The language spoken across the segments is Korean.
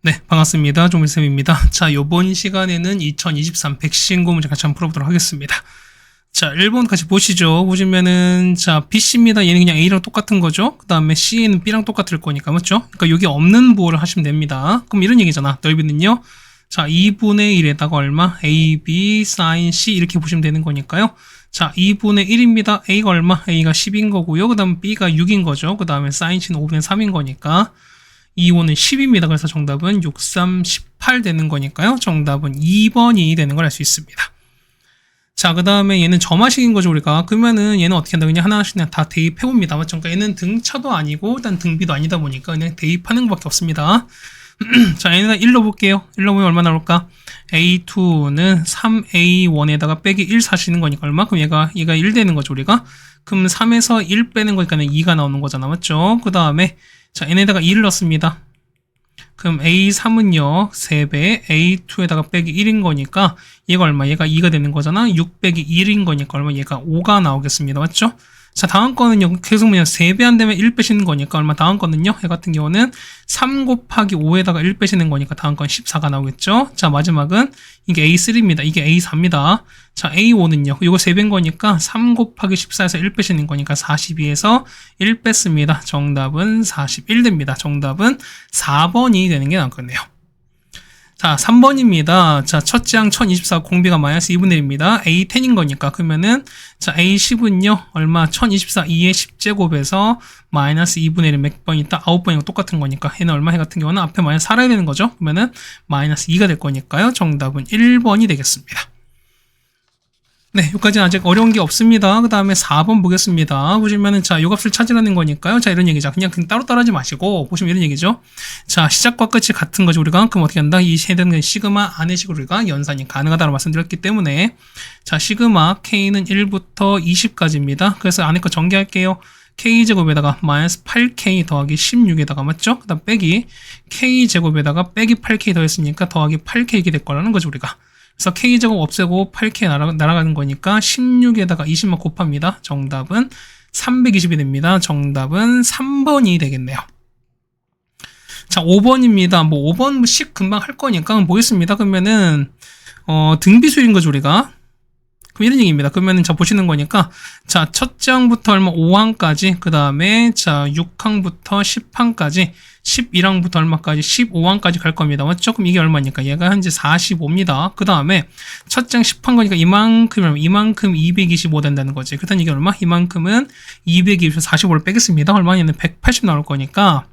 네, 반갑습니다. 조물쌤입니다. 자, 요번 시간에는 2023 백신고 문제 같이 한번 풀어보도록 하겠습니다. 자, 1번 같이 보시죠. 보시면은, 자, BC입니다. 얘는 그냥 A랑 똑같은 거죠. 그 다음에 C는 B랑 똑같을 거니까, 맞죠? 그러니까 여기 없는 부호를 하시면 됩니다. 그럼 이런 얘기잖아. 넓이는요. 자, 2분의 1에다가 얼마? AB sin C 이렇게 보시면 되는 거니까요. 자, 2분의 1입니다. A가 얼마? A가 10인 거고요. 그 다음 B가 6인 거죠. 그 다음에 sin C는 5분의 3인 거니까. 2호는 10입니다. 그래서 정답은 6, 3, 18 되는 거니까요. 정답은 2번이 되는 걸 알 수 있습니다. 자, 그 다음에 얘는 점화식인 거죠, 우리가. 그러면은 얘는 어떻게 한다? 그냥 하나씩 그냥 다 대입해봅니다. 맞죠? 그러니까 얘는 등차도 아니고, 일단 등비도 아니다 보니까 그냥 대입하는 것밖에 없습니다. 자, 얘는 1로 볼게요. 1로 보면 얼마 나올까? A2는 3A1에다가 빼기 1 사시는 거니까 얼마? 그럼 얘가 1 되는 거죠, 우리가. 그럼 3에서 1 빼는 거니까 2가 나오는 거잖아. 맞죠? 그 다음에 자, n에다가 2를 넣습니다. 그럼 A3은요, 3배, A2에다가 빼기 1인 거니까, 얘가 얼마? 얘가 2가 되는 거잖아? 6 빼기 1인 거니까 얼마? 얘가 5가 나오겠습니다. 맞죠? 자, 다음 거는요, 계속 뭐냐, 3배 안 되면 1 빼시는 거니까 얼마? 다음 거는요, 얘 같은 경우는 3 곱하기 5에다가 1 빼시는 거니까 다음 건 14가 나오겠죠? 자, 마지막은 이게 A3입니다. 이게 A4입니다. 자, A5는요, 이거 3배인 거니까 3 곱하기 14에서 1 빼시는 거니까 42에서 1 뺐습니다. 정답은 41 됩니다. 정답은 4번이 되는 게 나왔겠네요. 자, 3번입니다. 자, 첫째 항 1024 공비가 마이너스 2분의 1입니다. A10인 거니까. 그러면은, 자, A10은요, 얼마? 1024 2의 10제곱에서 마이너스 2분의 1은 몇 번 있다? 9번이고 똑같은 거니까. 얘는 얼마? 해 같은 경우는 앞에 마이너스 살아야 되는 거죠. 그러면은, 마이너스 2가 될 거니까요. 정답은 1번이 되겠습니다. 네, 여기까지는 아직 어려운 게 없습니다. 그 다음에 4번 보겠습니다. 보시면은, 자, 요 값을 찾으라는 거니까요. 자, 이런 얘기죠. 그냥 따로따로 하지 마시고, 보시면 이런 얘기죠. 자, 시작과 끝이 같은 거죠, 우리가. 그럼 어떻게 한다? 이 해당되는 시그마 안의 식으로 우리가 연산이 가능하다고 말씀드렸기 때문에, 자, 시그마 K는 1부터 20까지입니다. 그래서 안에 거 전개할게요. K제곱에다가 마이너스 8K 더하기 16에다가 맞죠? 그 다음 빼기 K제곱에다가 빼기 8K 더했으니까 더하기 8K 이렇게 될 거라는 거죠, 우리가. 그래서 K제곱 없애고 8K 날아가는 거니까 16에다가 20만 곱합니다. 정답은 320이 됩니다. 정답은 3번이 되겠네요. 자, 5번입니다. 뭐 5번 식 금방 할 거니까 한번 보겠습니다. 그러면은 등비수인 거죠, 우리가. 그럼 이런 얘기입니다. 그러면은 자 보시는 거니까 자, 첫째 항부터 얼마 5항까지, 그 다음에 자 6항부터 10항까지, 11항부터 얼마까지 15항까지 갈 겁니다. 맞죠? 그럼 이게 얼마니까 얘가 현재 45입니다. 그 다음에 첫째 항 10항 거니까 이만큼 225 된다는 거지. 그렇다면 이게 얼마? 이만큼은 220에서 45를 빼겠습니다. 얼마냐면 180 나올 거니까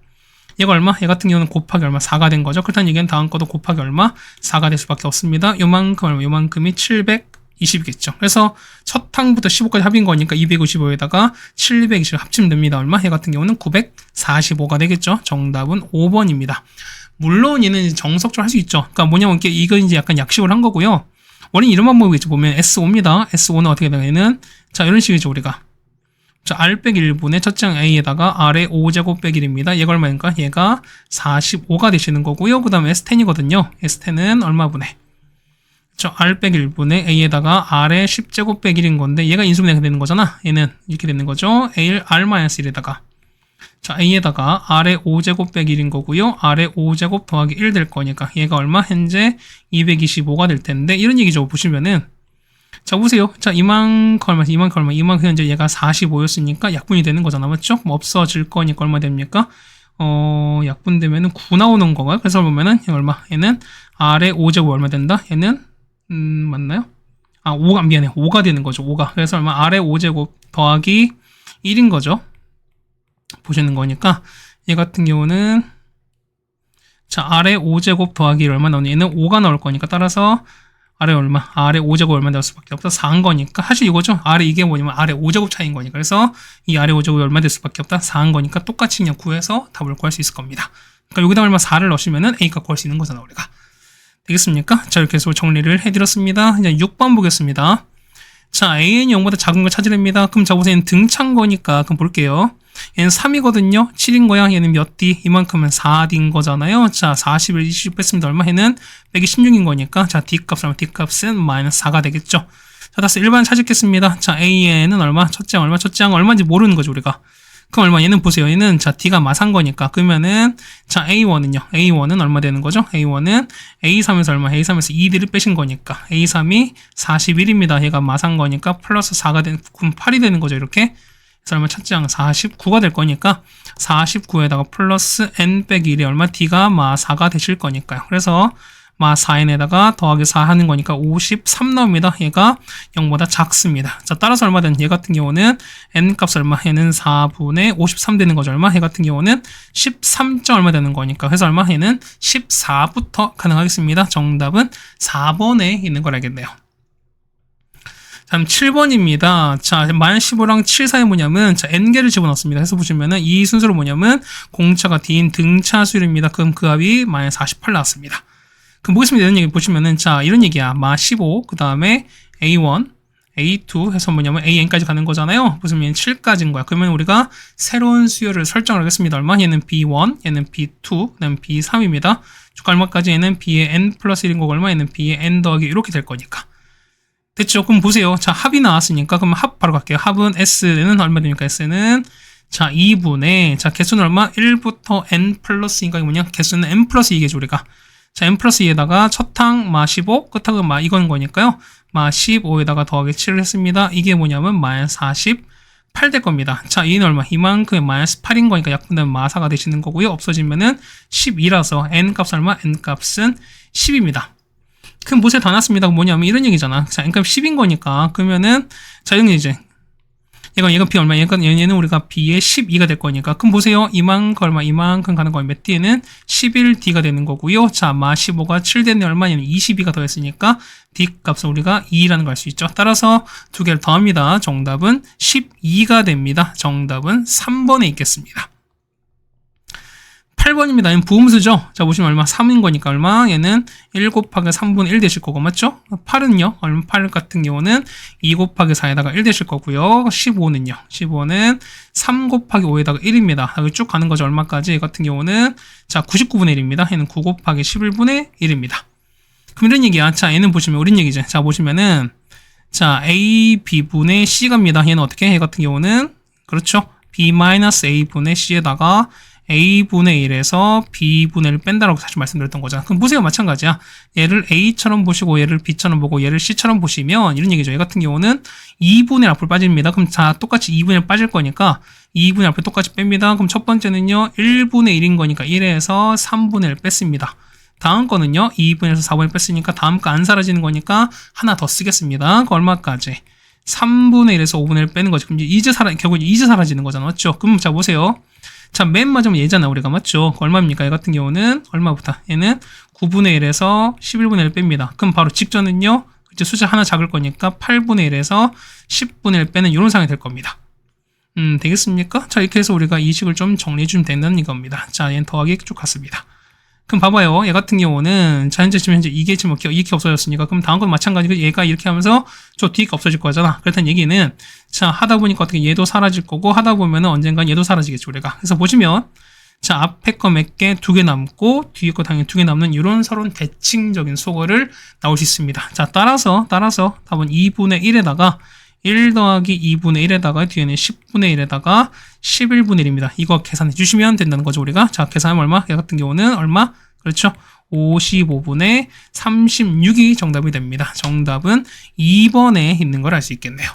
얘가 얼마? 얘 같은 경우는 곱하기 얼마? 4가 된 거죠. 그렇다면 이게 다음 거도 곱하기 얼마? 4가 될 수밖에 없습니다. 요만큼 얼마? 요만큼이 720이겠죠. 그래서 첫 항부터 15까지 합인 거니까 255에다가 720 합치면 됩니다. 얼마? 얘 같은 경우는 945가 되겠죠. 정답은 5번입니다. 물론 얘는 정석적으로 할 수 있죠. 그러니까 뭐냐면 이건 이제 약간 약식을 한 거고요. 원인 이런 방법이겠죠. 보면 S5입니다. S5는 어떻게 되냐? 얘는 자, 이런 식이죠, 우리가. 자, R 빼기 1분의 첫째 항 A에다가 R의 5제곱 빼기 1입니다. 얘가 얼마니까? 얘가 45가 되시는 거고요. 그 다음에 S10이거든요. S10은 얼마분의? 저 R 빼기 1분의 A에다가 R의 10제곱 빼기 1인 건데 얘가 인수분해가 되는 거잖아. 얘는 이렇게 되는 거죠. R-1에다가 자, A에다가 R의 5제곱 빼기 1인 거고요. R의 5제곱 더하기 1 될 거니까 얘가 얼마? 현재 225가 될 텐데 이런 얘기죠. 보시면은 자, 보세요. 자, 이만큼 현재 얘가 45였으니까 약분이 되는 거잖아. 맞죠? 그럼 없어질 거니까 얼마 됩니까? 약분되면은 9 나오는 거고요. 그래서 보면은 얘 얼마? 얘는 R의 5제곱 얼마 된다? 얘는 맞나요? 5가, 미안해. 5가 되는 거죠. 5가. 그래서 얼마? R의 5제곱 더하기 1인 거죠. 보시는 거니까 얘 같은 경우는 자, R의 5제곱 더하기 1 얼마 나오냐? 얘는 5가 나올 거니까 따라서 R의 얼마? R의 5제곱 얼마 될 수밖에 없다? 4인 거니까. 사실 이거죠. R의 이게 뭐냐면 R의 5제곱 차이인 거니까. 그래서 이 R의 5제곱이 얼마 될 수밖에 없다? 4인 거니까 똑같이 그냥 구해서 답을 구할 수 있을 겁니다. 그러니까 여기다 얼마 4를 넣으시면은 A값 구할 수 있는 거잖아, 우리가. 되겠습니까? 자, 이렇게 해서 정리를 해드렸습니다. 이제 6번 보겠습니다. 자, AN이 0보다 작은 걸 찾으랍니다. 그럼 자, 보세요. 등차인 거니까, 그럼 볼게요. 얘는 3이거든요. 7인 거야. 얘는 몇 D? 이만큼은 4D인 거잖아요. 자, 40을 20 뺐습니다. 얼마? 얘는 빼기 16인 거니까. 자, D값은 D값은 마이너스 4가 되겠죠. 자, 다시 일반 찾겠습니다. 자, AN은 얼마? 첫째 항 얼마? 첫째 항 얼마인지 모르는 거죠, 우리가. 그럼 얼마? 얘는 보세요. 얘는 자 D가 마산 거니까 그러면은 자 A1은 얼마 되는 거죠? A1은 A3에서 얼마? A3에서 2D를 빼신 거니까 A3이 41입니다. 얘가 마산 거니까 플러스 4가 되는 그럼 8이 되는 거죠. 이렇게 그래서 얼마 찾지 않아 49가 될 거니까 49에다가 플러스 N 빼기 1이 얼마? D가 마 4가 되실 거니까요. 그래서 마 4n에다가 더하기 4 하는 거니까 53 나옵니다. 얘가 0보다 작습니다. 자, 따라서 얼마 되는 얘 같은 경우는 n 값 얼마? 얘는 4분의 53 되는 거죠. 얼마? 얘 같은 경우는 13. 얼마 되는 거니까. 그래서 얼마? 얘는 14부터 가능하겠습니다. 정답은 4번에 있는 걸 알겠네요. 다음 7번입니다. 자, 마이너스 15랑 7 사이 뭐냐면, 자, n개를 집어넣습니다. 해서 보시면은 이 순서로 뭐냐면, 공차가 D인 등차 수열입니다. 그럼 그 합이 마이너스 48 나왔습니다. 그럼 보겠습니다. 이런 얘기 보시면은, 자, 이런 얘기야. 마 15, 그 다음에 A1, A2 해서 뭐냐면 AN까지 가는 거잖아요. 보시면 7까지인 거야. 그러면 우리가 새로운 수열을 설정을 하겠습니다. 얼마? 얘는 B1, 얘는 B2, 그 다음에 B3입니다. 쭉 얼마까지? 얘는 B의 N 플러스 1인 거고 얼마? 얘는 B의 N 더하기 이렇게 될 거니까. 됐죠? 그럼 보세요. 자, 합이 나왔으니까, 그럼 합 바로 갈게요. 합은 S는 얼마 됩니까? S는, 자, 2분의, 자, 개수는 얼마? 1부터 N 플러스 2가 뭐냐? 개수는 N 플러스 2개죠, 우리가. 자, N 플러스 2에다가 첫 항, 마 15, 끝 항은 마 이건 거니까요. 마 15에다가 더하기 7을 했습니다. 이게 뭐냐면, 마이너스 48 될 겁니다. 자, 얘는 얼마? 이만큼의 마이너스 8인 거니까 약분되면 마 4가 되시는 거고요. 없어지면은 12라서 N 값은 얼마? N 값은 10입니다. 그럼 보세요. 다 났습니다. 뭐냐면 이런 얘기잖아. 자, N값 10인 거니까. 그러면은, 자, 이런 얘기지. 얘가 B 얼마? 얘는 우리가 B의 12가 될 거니까. 그럼 보세요. 이만큼 얼마? 이만큼 가는 거 몇 D에는 11D가 되는 거고요. 자, 마 15가 7 되는 얼마? 얘는 22가 더했으니까 D 값은 우리가 2라는 걸 알 수 있죠. 따라서 두 개를 더합니다. 정답은 12가 됩니다. 정답은 3번에 있겠습니다. 8번입니다. 얘는 부음수죠. 자, 보시면 얼마? 3인 거니까 얼마? 얘는 1 곱하기 3분의 1 되실 거고, 맞죠? 8은요? 얼마? 8 같은 경우는 2 곱하기 4에다가 1 되실 거고요. 15는요? 15는 3 곱하기 5에다가 1입니다. 여기 쭉 가는 거죠. 얼마까지? 이 같은 경우는, 자, 99분의 1입니다. 얘는 9 곱하기 11분의 1입니다. 그럼 이런 얘기야. 자, 얘는 보시면, 우린 얘기죠. 자, 보시면은, 자, A, B분의 C 갑니다. 얘는 어떻게 해? 얘 같은 경우는, 그렇죠? B-A분의 C에다가 A분의 1에서 B분의 1을 뺀다라고 사실 말씀드렸던 거잖아. 그럼 보세요. 마찬가지야. 얘를 A처럼 보시고 얘를 B처럼 보고 얘를 C처럼 보시면 이런 얘기죠. 얘 같은 경우는 2분의 1 앞으로 빠집니다. 그럼 자, 똑같이 2분의 1 빠질 거니까 2분의 1 앞으로 똑같이 뺍니다. 그럼 첫 번째는요. 1분의 1인 거니까 1에서 3분의 1 뺐습니다. 다음 거는요. 2분의 1에서 4분의 1 뺐으니까 다음 거 안 사라지는 거니까 하나 더 쓰겠습니다. 그 얼마까지? 3분의 1에서 5분의 1 빼는 거죠. 그럼 결국 이제 사라지는 거잖아. 맞죠? 그럼 자, 보세요. 자, 맨 마지막에 얘잖아, 우리가. 맞죠? 얼마입니까? 얘 같은 경우는 얼마부터? 얘는 9분의 1에서 11분의 1 뺍니다. 그럼 바로 직전은요, 이제 숫자 하나 작을 거니까 8분의 1에서 10분의 1 빼는 이런 상황이 될 겁니다. 되겠습니까? 자, 이렇게 해서 우리가 이 식을 좀 정리해주면 된다는 이겁니다. 자, 얘는 더하기 쭉 갔습니다. 그럼 봐봐요. 얘 같은 경우는, 자, 지금 현재 이게 지금 이렇게 없어졌으니까, 그럼 다음 건 마찬가지고 얘가 이렇게 하면서 저 뒤가 없어질 거잖아. 그렇다는 얘기는, 자, 하다 보니까 어떻게 얘도 사라질 거고, 하다 보면은 언젠간 얘도 사라지겠죠, 우리가. 그래서 보시면, 자, 앞에 거 몇 개, 2개 남고, 뒤에 거 당연히 2개 남는 이런 서론 대칭적인 소거를 나올 수 있습니다. 자, 따라서 답은 2분의 1에다가 1 더하기 2분의 1에다가 뒤에는 10분의 1에다가 11분의 1입니다. 이거 계산해 주시면 된다는 거죠, 우리가. 자, 계산하면 얼마? 얘 같은 경우는 얼마? 그렇죠. 55분의 36이 정답이 됩니다. 정답은 2번에 있는 걸 알 수 있겠네요.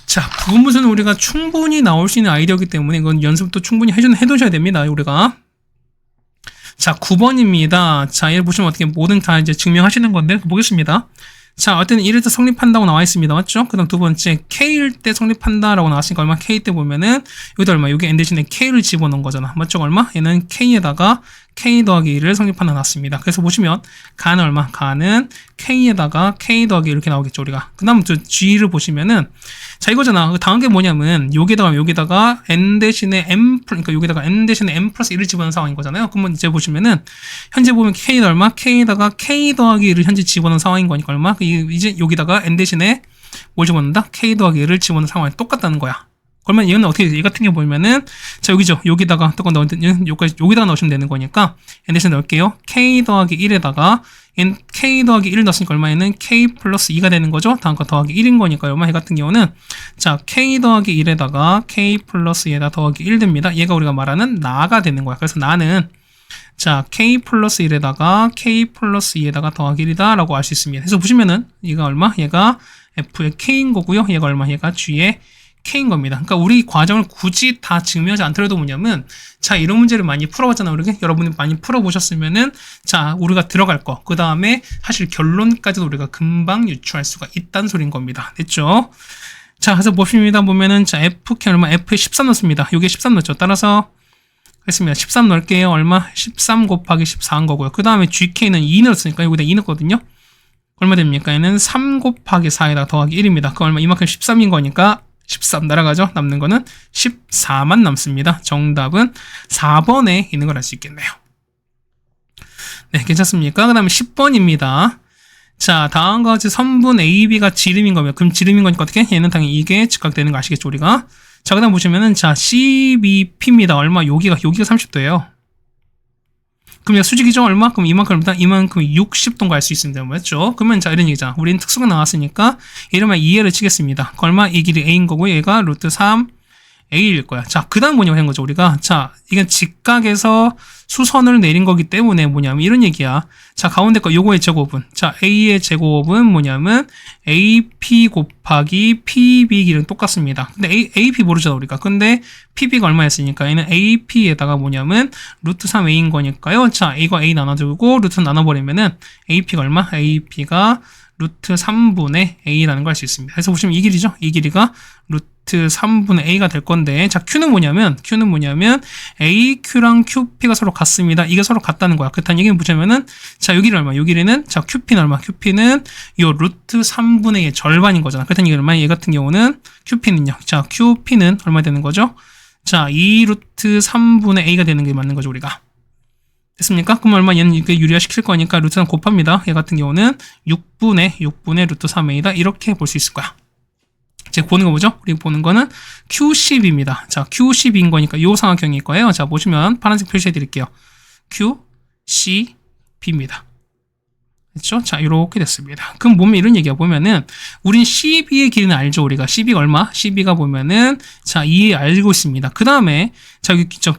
자, 부분무수는 우리가 충분히 나올 수 있는 아이디어이기 때문에 이건 연습도 충분히 해두셔야 됩니다, 우리가. 자, 9번입니다. 자, 얘를 보시면 어떻게 뭐든 다 이제 증명하시는 건데, 보겠습니다. 자, 어쨌든 이럴 때 성립한다고 나와 있습니다. 맞죠? 그 다음 두 번째, K일 때 성립한다라고 나왔으니까 얼마? K 때 보면은, 여기다 얼마? 여기 N 대신에 K를 집어넣은 거잖아. 맞죠? 얼마? 얘는 K에다가 K 더하기 1을 성립한다 놨습니다. 그래서 보시면, 가는 얼마? 가는 K에다가 K 더하기 이렇게 나오겠죠, 우리가. 그 다음 G를 보시면은, 자, 이거잖아. 다음 게 뭐냐면, 여기다가 N 대신에 M, 그러니까 여기다가 N 대신에 M 플러스 1을 집어넣은 상황인 거잖아요. 그러면 이제 보시면은, 현재 보면 K는 얼마? K에다가 K 더하기 1을 현재 집어넣은 상황인 거니까 얼마? 이제 여기다가 N 대신에 뭘 집어넣는다? K 더하기 1을 집어넣은 상황이 똑같다는 거야. 그러면 얘는 어떻게, 얘 같은 경우 보면은, 자, 여기죠. 여기다가, 여기다가 넣으시면 되는 거니까, N 대신에 넣을게요. K 더하기 1에다가 얘는 k 더하기 1을 넣었으니까 얼마? 얘는 k 플러스 2가 되는 거죠. 다음 거 더하기 1인 거니까 얼마? 얘 같은 경우는 자 k 더하기 1에다가 k 플러스 2에다 더하기 1 됩니다. 얘가 우리가 말하는 나가 되는 거야. 그래서 나는 자 k 플러스 1에다가 k 플러스 2에다가 더하기 1이다 라고 알 수 있습니다. 그래서 보시면은 얘가 얼마? 얘가 f의 k인 거고요. 얘가 얼마? 얘가 g의 k인 겁니다. 그러니까 우리 과정을 굳이 다 증명하지 않더라도 뭐냐면 자 이런 문제를 많이 풀어봤잖아요. 우리가 여러분이 많이 풀어보셨으면은 자 우리가 들어갈 거 그 다음에 사실 결론까지도 우리가 금방 유추할 수가 있다는 소리인 겁니다. 됐죠? 자 그래서 보시면 자 fk 얼마? f에 13 넣습니다. 요게 13 넣었죠. 따라서 했습니다. 13 넣을게요. 얼마? 13 곱하기 14한 거고요. 그 다음에 gk는 2 넣었으니까 여기다 2 넣었거든요. 얼마 됩니까? 얘는 3 곱하기 4에다 더하기 1입니다. 그 얼마? 이만큼 13인 거니까 13 날아가죠. 남는 거는 14만 남습니다. 정답은 4번에 있는 걸 알 수 있겠네요. 네, 괜찮습니까? 그 다음에 10번입니다. 자, 다음과 같이 선분 AB가 지름인 거면, 그럼 지름인 거니까 어떻게? 얘는 당연히 이게 직각되는 거 아시겠죠, 우리가? 자, 그 다음 보시면은, 자, CBP입니다. 얼마? 여기가 30도예요. 그럼 얘가 수직이죠? 얼마? 그럼 이만큼입니다. 이만큼 60도인 거 알 수 있습니다. 맞죠? 그러면 자, 이런 얘기잖아. 우리는 특수가 나왔으니까, 이러면 2L을 치겠습니다. 그 얼마? 이 길이 A인 거고, 얘가 루트 3 A일 거야. 자, 그 다음 뭐냐고 하는 거죠, 우리가. 자, 이건 직각에서 수선을 내린 거기 때문에 뭐냐면 이런 얘기야. 자, 가운데 거 요거의 제곱은. 자, A의 제곱은 뭐냐면 AP 곱하기 PB 길은 똑같습니다. 근데 AP 모르잖아, 우리가. 근데 PB가 얼마였으니까 얘는 AP에다가 뭐냐면 루트 3A인 거니까요. 자, 이거 A 나눠주고 루트 나눠버리면은 AP가 얼마? AP가 루트 3분의 A라는 걸 알 수 있습니다. 그래서 보시면 이 길이죠. 이 길이가 루트 3분의 A가 될 건데, 자, Q는 뭐냐면 AQ랑 QP가 서로 같습니다. 이게 서로 같다는 거야. 그렇다는 얘기는 뭐냐면은, 자, 여기는 얼마? 여기는, 자, QP는 얼마? QP는 요 루트 3분의 2의 절반인 거잖아. 그렇다는 얘기는 얼마? 얘 같은 경우는 QP는요. 자, QP는 얼마 되는 거죠? 자, 2 루트 3분의 A가 되는 게 맞는 거죠, 우리가. 됐습니까? 그럼 얼마? 얘는 이렇게 유리화 시킬 거니까 루트 3 곱합니다. 얘 같은 경우는 6분의 루트 3a다. 이렇게 볼 수 있을 거야. 이제 보는 거 뭐죠? 우리 보는 거는 Q10입니다. 자, Q10인 거니까 요 삼각형일 거예요. 자, 보시면 파란색 표시해 드릴게요. QCB입니다. 그렇죠? 자, 이렇게 됐습니다. 그럼 보면 이런 얘기가 보면은 우린 CB의 길이는 알죠? 우리가 CB가 얼마? CB가 보면은 자, 2 알고 있습니다. 그 다음에 자, 여기 있죠?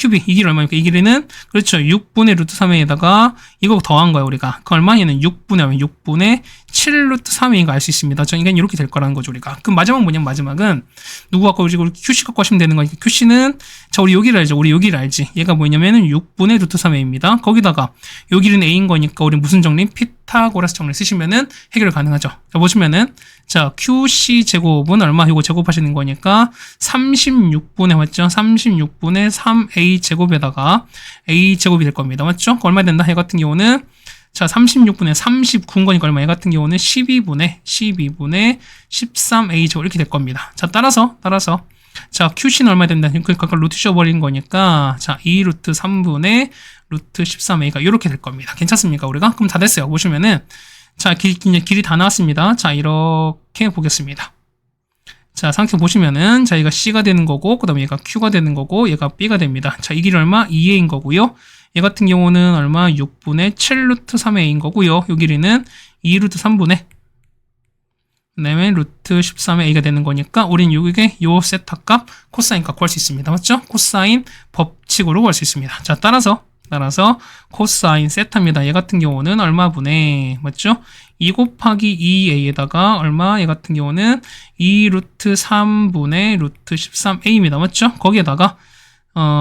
이 길이 얼마입니까? 이 길이는 그렇죠. 6분의 루트 3a에다가 이거 더한 거예요, 우리가. 그 얼마? 얘는 6분의 7 루트 3a인 거 알 수 있습니다. 저 이건 이렇게 될 거라는 거죠, 우리가. 그럼 마지막 뭐냐면 마지막은 누구 갖고 우리 QC 갖고 하시면 되는 거니까 QC는 자, 우리 여기를 알죠. 우리 여기를 알지. 얘가 뭐냐면은 6분의 루트 3a입니다. 거기다가 요 길이는 a인 거니까 우리 무슨 정리? 피타고라스 정리 쓰시면은 해결 가능하죠. 자, 보시면은 자, QC 제곱은 얼마? 이거 제곱하시는 거니까 36분의 맞죠? 36분의 3a 제곱에다가 a 제곱이 될 겁니다. 맞죠? 얼마 된다? 얘 같은 경우는 자, 36분의 39인 거니까 얼마? 얘 같은 경우는 12분의 13a 제곱 이렇게 될 겁니다. 자, 따라서 자, QC는 얼마 된다? 그러니까 루트 씌워버린 거니까 자, 2 루트 3분의 루트 13a가 이렇게 될 겁니다. 괜찮습니까? 우리가? 그럼 다 됐어요. 보시면은 자, 길이 다 나왔습니다. 자, 이렇게 보겠습니다. 자, 상태 보시면은, 자, 얘가 C가 되는 거고, 그 다음에 얘가 Q가 되는 거고, 얘가 B가 됩니다. 자, 이 길이 얼마? 2A인 거고요. 얘 같은 경우는 얼마? 6분의 7 루트 3A인 거고요. 요 길이는 2 루트 3분의, 그 다음에 루트 13A가 되는 거니까, 우린 요게 요 세타 값, 코사인 값 구할 수 있습니다. 맞죠? 코사인 법칙으로 구할 수 있습니다. 자, 따라서 코사인 세타입니다. 얘 같은 경우는 얼마 분의 맞죠? 2 곱하기 2a에다가 얼마? 얘 같은 경우는 2 루트 3분의 루트 13a입니다. 맞죠? 거기에다가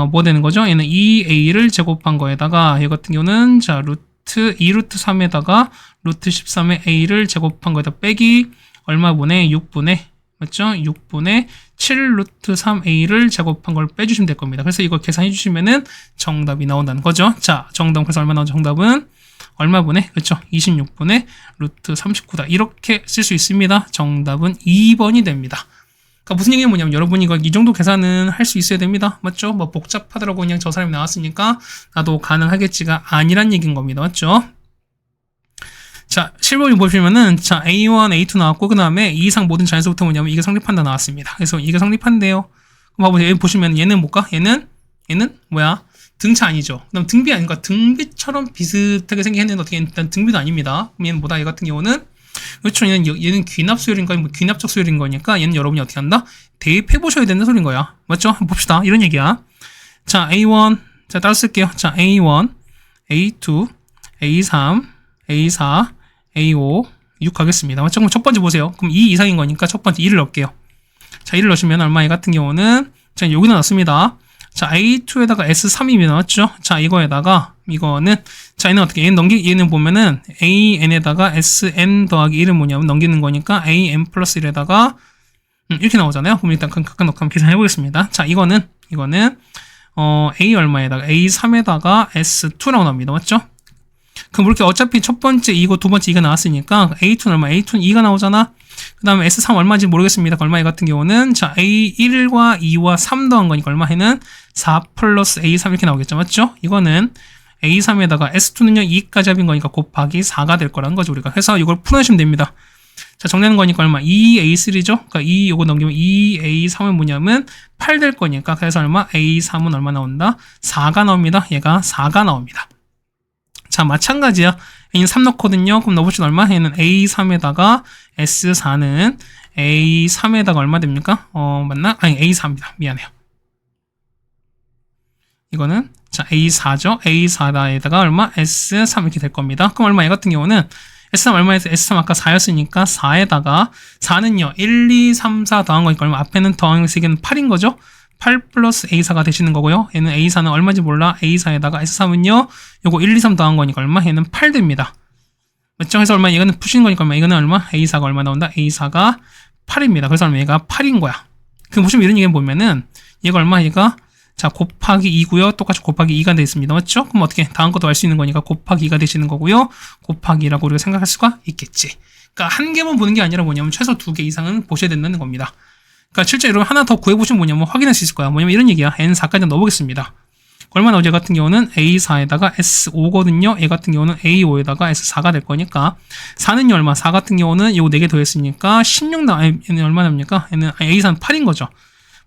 뭐 되는 거죠? 얘는 2a를 제곱한 거에다가 얘 같은 경우는 자, 2 루트 3에다가 루트 13의 a를 제곱한 거에다 빼기 얼마 분의 6분의 맞죠? 6분의 7 루트 3a를 제곱한 걸 빼주시면 될 겁니다. 그래서 이거 계산해 주시면은 정답이 나온다는 거죠. 자, 정답은 그래서 얼마 나오죠? 정답은 얼마 분의 그렇죠? 26분의 루트 39다. 이렇게 쓸 수 있습니다. 정답은 2번이 됩니다. 그러니까 무슨 얘기가 뭐냐면 여러분이 이거 이 정도 계산은 할 수 있어야 됩니다. 맞죠? 뭐 복잡하더라고 그냥 저 사람이 나왔으니까 나도 가능하겠지가 아니란 얘기인 겁니다. 맞죠? 자, 7번을 보시면은, 자, A1, A2 나왔고, 그 다음에 2 이상 모든 자연수부터 뭐냐면 이게 성립한다 나왔습니다. 그래서 이게 성립한대요. 그럼 봐보세요. 여기 보시면 얘는 뭘까? 얘는 뭐야? 등차 아니죠. 그다음 등비 아닌가? 등비처럼 비슷하게 생긴 했는데 어떻게 일단 등비도 아닙니다. 그럼 얘는 뭐다? 얘 같은 경우는 그렇죠. 얘는 귀납 수열인 거니 뭐 귀납적 수열인 거니까 얘는 여러분이 어떻게 한다? 대입해 보셔야 된다는 소린 거야. 맞죠? 한번 봅시다. 이런 얘기야. 자, A1. 자, 따라 쓸게요. 자, A1, A2, A3, A4, A5, 6 가겠습니다. 맞죠? 그럼 첫 번째 보세요. 그럼 2 이상인 거니까 첫 번째 2를 넣을게요. 자, 1을 넣으시면 얼마? 얘 같은 경우는 자, 여기다 넣습니다. 자, A2에다가 S3이면 나왔죠? 자, 이거는, 자, 얘는 어떻게, 얘는 보면은, AN에다가 SN 더하기 1은 뭐냐면 넘기는 거니까, AN 플러스 1에다가, 이렇게 나오잖아요? 그럼 일단 각각 넣고 한번 계산해 보겠습니다. 자, 이거는, A 얼마에다가, A3에다가 S2라고 나옵니다. 맞죠? 그럼 이렇게 어차피 첫 번째 이거, 두 번째 이가 나왔으니까, A2는 얼마? A2는 2가 나오잖아? 그 다음에 S3 얼마인지 모르겠습니다. 얼마 같은 경우는 자 A1과 2와 3 더한 거니까 얼마 해는 4 플러스 A3 이렇게 나오겠죠. 맞죠? 이거는 A3에다가 S2는요 2까지 합인 거니까 곱하기 4가 될 거라는 거죠. 우리가 해서 이걸 풀어주시면 됩니다. 자 정리하는 거니까 얼마? 2A3죠? 그러니까 2 요거 넘기면 2A3은 뭐냐면 8 될 거니까 그래서 얼마? A3은 얼마 나온다? 4가 나옵니다. 얘가 4가 나옵니다. 자 마찬가지야. A는 3 넣거든요. 그럼 넣어보시면 얼마? 얘는 A3에다가 S4는 A3에다가 얼마 됩니까? 맞나? 아니, A4입니다. 미안해요. 이거는, 자, A4죠? A4에다가 얼마? S3 이렇게 될 겁니다. 그럼 얼마? 얘 같은 경우는 S3 얼마에서 S3 아까 4였으니까 4에다가 4는요, 1, 2, 3, 4 더한 거니까 얼마? 앞에는 더한 거 3개는 8인 거죠? 8 플러스 A4가 되시는 거고요. 얘는 A4는 얼마인지 몰라. A4에다가 S3은요, 요거 1, 2, 3 더한 거니까 얼마? 얘는 8 됩니다. 맞죠? 그래서 얼마? 이거는 푸시는 거니까 얼마? 이거는 얼마? A4가 얼마 나온다? A4가 8입니다. 그래서 얼마? 얘가 8인 거야. 그럼 보시면 이런 얘기 보면은, 얘가 얼마? 얘가, 자, 곱하기 2고요. 똑같이 곱하기 2가 되어 있습니다. 맞죠? 그럼 어떻게? 다음 것도 알 수 있는 거니까 곱하기 2가 되시는 거고요. 곱하기 2라고 우리가 생각할 수가 있겠지. 그러니까 한 개만 보는 게 아니라 뭐냐면 최소 2개 이상은 보셔야 된다는 겁니다. 그러니까 실제 여러분 하나 더 구해보시면 뭐냐면 확인할 수 있을 거야. 뭐냐면 이런 얘기야. N4까지 넣어보겠습니다. 얼마 나오지? 얘 같은 경우는 A4에다가 S5거든요. 얘 같은 경우는 A5에다가 S4가 될 거니까 4는요 얼마? 4 같은 경우는 요 4개 더했으니까 16 얘는 얼마 납니까? 얘는 A4는 8인 거죠.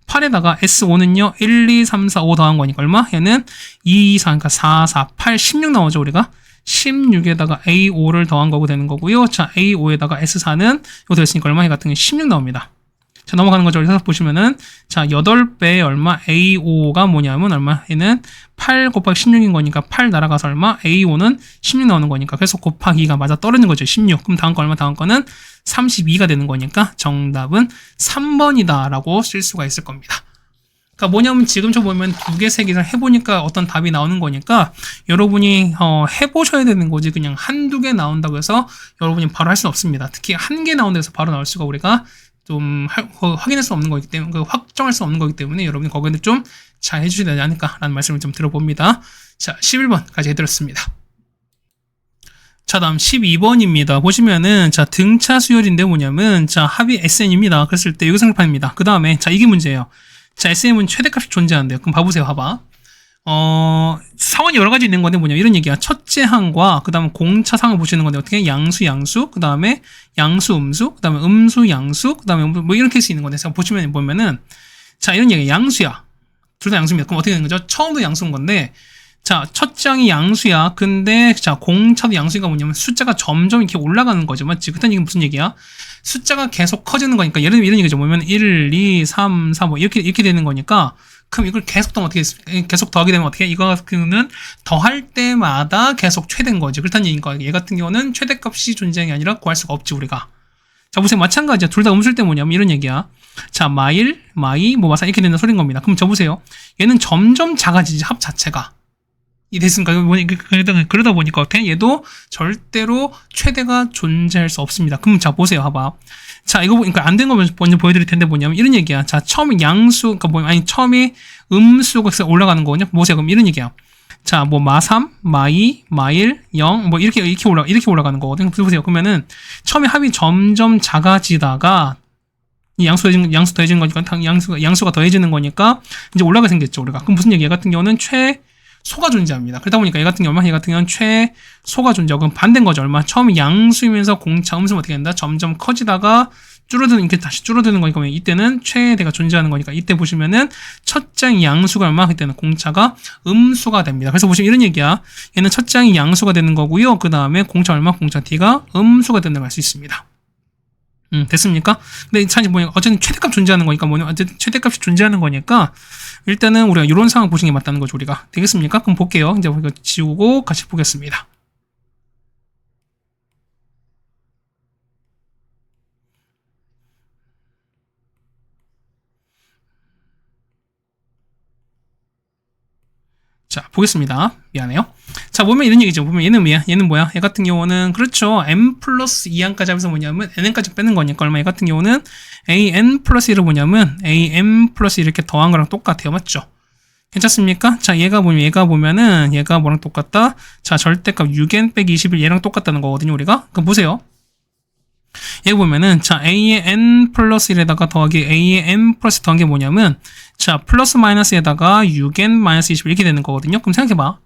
8에다가 S5는요 1, 2, 3, 4, 5 더한 거니까 얼마? 얘는 2, 4, 그러니까 4, 4, 8, 16 나오죠 우리가. 16에다가 A5를 더한 거고 되는 거고요. 자 A5에다가 S4는 이거 더했으니까 얼마? 얘 같은 경우는 16 나옵니다. 자, 넘어가는 거죠. 그래서 보시면은, 자, 8배 얼마? A5가 뭐냐면 얼마? 얘는 8 곱하기 16인 거니까 8 날아가서 얼마? A5는 16 나오는 거니까. 그래서 곱하기 2가 맞아 떨어지는 거죠. 16. 그럼 다음 거 얼마? 다음 거는 32가 되는 거니까 정답은 3번이다 라고 쓸 수가 있을 겁니다. 그러니까 뭐냐면 지금 저 보면 2개, 3개 이상 해보니까 어떤 답이 나오는 거니까 여러분이 해보셔야 되는 거지 그냥 한두 개 나온다고 해서 여러분이 바로 할 수는 없습니다. 특히 한 개 나온 데서 바로 나올 수가 우리가 좀 확인할 수 없는 거기 때문에 확정할 수 없는 거기 때문에 여러분이 거기는 좀 잘 해주셔야 되지 않을까라는 말씀을 좀 들어봅니다. 자 11번까지 해드렸습니다. 자 다음 12번입니다. 보시면은 자 등차 수열인데 뭐냐면 자 합이 SN입니다. 그랬을 때 여기 생각합니다. 그 다음에 자 이게 문제예요. 자 SN은 최대값이 존재한대요. 그럼 봐보세요. 봐봐. 상황이 여러 가지 있는 건데 뭐냐 이런 얘기야. 첫째 항과 그 다음에 공차상을 보시는 건데 어떻게 양수 그 다음에 양수 그 다음에 양수 그 다음에 뭐 이렇게 할 수 있는 건데 보면은 자 이런 얘기야. 양수야. 둘 다 양수입니다. 그럼 어떻게 되는 거죠? 처음도 양수인 건데 자 첫째 항이 양수야. 근데 자 공차도 양수가 뭐냐면 숫자가 점점 이렇게 올라가는 거죠. 맞지? 그딴 얘기는 무슨 얘기야? 숫자가 계속 커지는 거니까 예를 들면 이런 얘기죠. 뭐냐면 1, 2, 3, 4 뭐 이렇게 되는 거니까 그럼 이걸 계속 더하게 되면 어떻게? 이거는 더할 때마다 계속 최대인 거지. 그렇다는 얘기니까 얘 같은 경우는 최대값이 존재하는 게 아니라 구할 수가 없지 우리가. 자 보세요. 마찬가지야. 둘 다 음수일 때 뭐냐면 이런 얘기야. 자 마이 뭐 마사 이렇게 된다 소린 겁니다. 그럼 저 보세요. 얘는 점점 작아지지 합 자체가. 이 됐습니까? 그러다 보니까 어때? 얘도 절대로 최대가 존재할 수 없습니다. 그럼 자 보세요. 봐봐. 자 이거 그러니까 안 된 거 먼저 보여드릴 텐데 뭐냐면 이런 얘기야. 자 처음에 양수 그러니까 처음에 음수가 올라가는 거거든요. 보세요. 그럼 이런 얘기야. 자 뭐 마삼, 마이, 마일, 0 뭐 이렇게 올라가는 거거든요. 보세요. 그러면은 처음에 합이 점점 작아지다가 이 양수 더해지는 거니까 양수가 더해지는 거니까 이제 올라가 생겼죠 우리가. 그럼 무슨 얘기야? 얘 같은 경우는 최소가 존재합니다. 그러다 보니까 얘 같은 경우는 최소가 존재하고 그럼 반대인 거죠. 얼마? 처음에 양수이면서 공차 음수는 어떻게 된다? 점점 커지다가 줄어드는, 이렇게 다시 줄어드는 거니까 이때는 최대가 존재하는 거니까 이때 보시면은 첫 장이 양수가 얼마? 그때는 공차가 음수가 됩니다. 그래서 보시면 이런 얘기야. 얘는 첫 장이 양수가 되는 거고요. 그 다음에 공차 얼마? 공차 t가 음수가 된다고 할 수 있습니다. 됐습니까? 근데 사실 뭐냐, 어쨌든 최대값 존재하는 거니까 뭐냐, 어쨌든 최대값이 존재하는 거니까 일단은 우리가 이런 상황 보시는 게 맞다는 거죠, 우리가. 되겠습니까? 그럼 볼게요. 이제 이거 지우고 같이 보겠습니다. 자, 보겠습니다. 미안해요. 자, 보면 이런 얘기죠. 보면 얘는 뭐야? 얘는 뭐야? 얘 같은 경우는, 그렇죠. n 플러스 2항까지 하면서 뭐냐면, n까지 빼는 거니까 얼마? 얘 같은 경우는 an 플러스 1을 뭐냐면, an 플러스 1 이렇게 더한 거랑 똑같아요. 맞죠? 괜찮습니까? 자, 얘가 보면은, 얘가 뭐랑 똑같다? 자, 절대값 6n 빼기 21 얘랑 똑같다는 거거든요, 우리가. 그럼 보세요. 얘 보면은, 자, a의 n 플러스 1에다가 더하기 a의 n 플러스 더한 게 뭐냐면, 자, 플러스 마이너스에다가 6n 마이너스 21 이렇게 되는 거거든요. 그럼 생각해봐.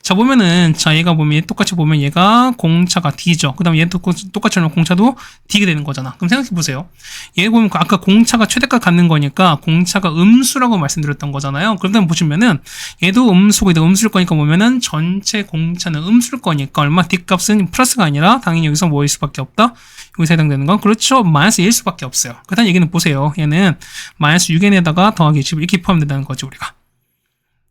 자, 보면은, 자, 얘가 보면, 얘 똑같이 보면 얘가 공차가 D죠. 그 다음에 얘 똑같이 하면 공차도 D가 되는 거잖아. 그럼 생각해보세요. 얘 보면 아까 공차가 최대값 갖는 거니까 공차가 음수라고 말씀드렸던 거잖아요. 그러다 보시면은 얘도 음수고 얘도 음수일 거니까 보면은 전체 공차는 음수일 거니까 얼마? D값은 플러스가 아니라 당연히 여기서 뭐일 수밖에 없다? 여기서 해당되는 건 그렇죠. 마이너스 1일 수밖에 없어요. 그다음 얘기는 보세요. 얘는 마이너스 6n에다가 더하기 21 이렇게 포함된다는 거죠, 우리가.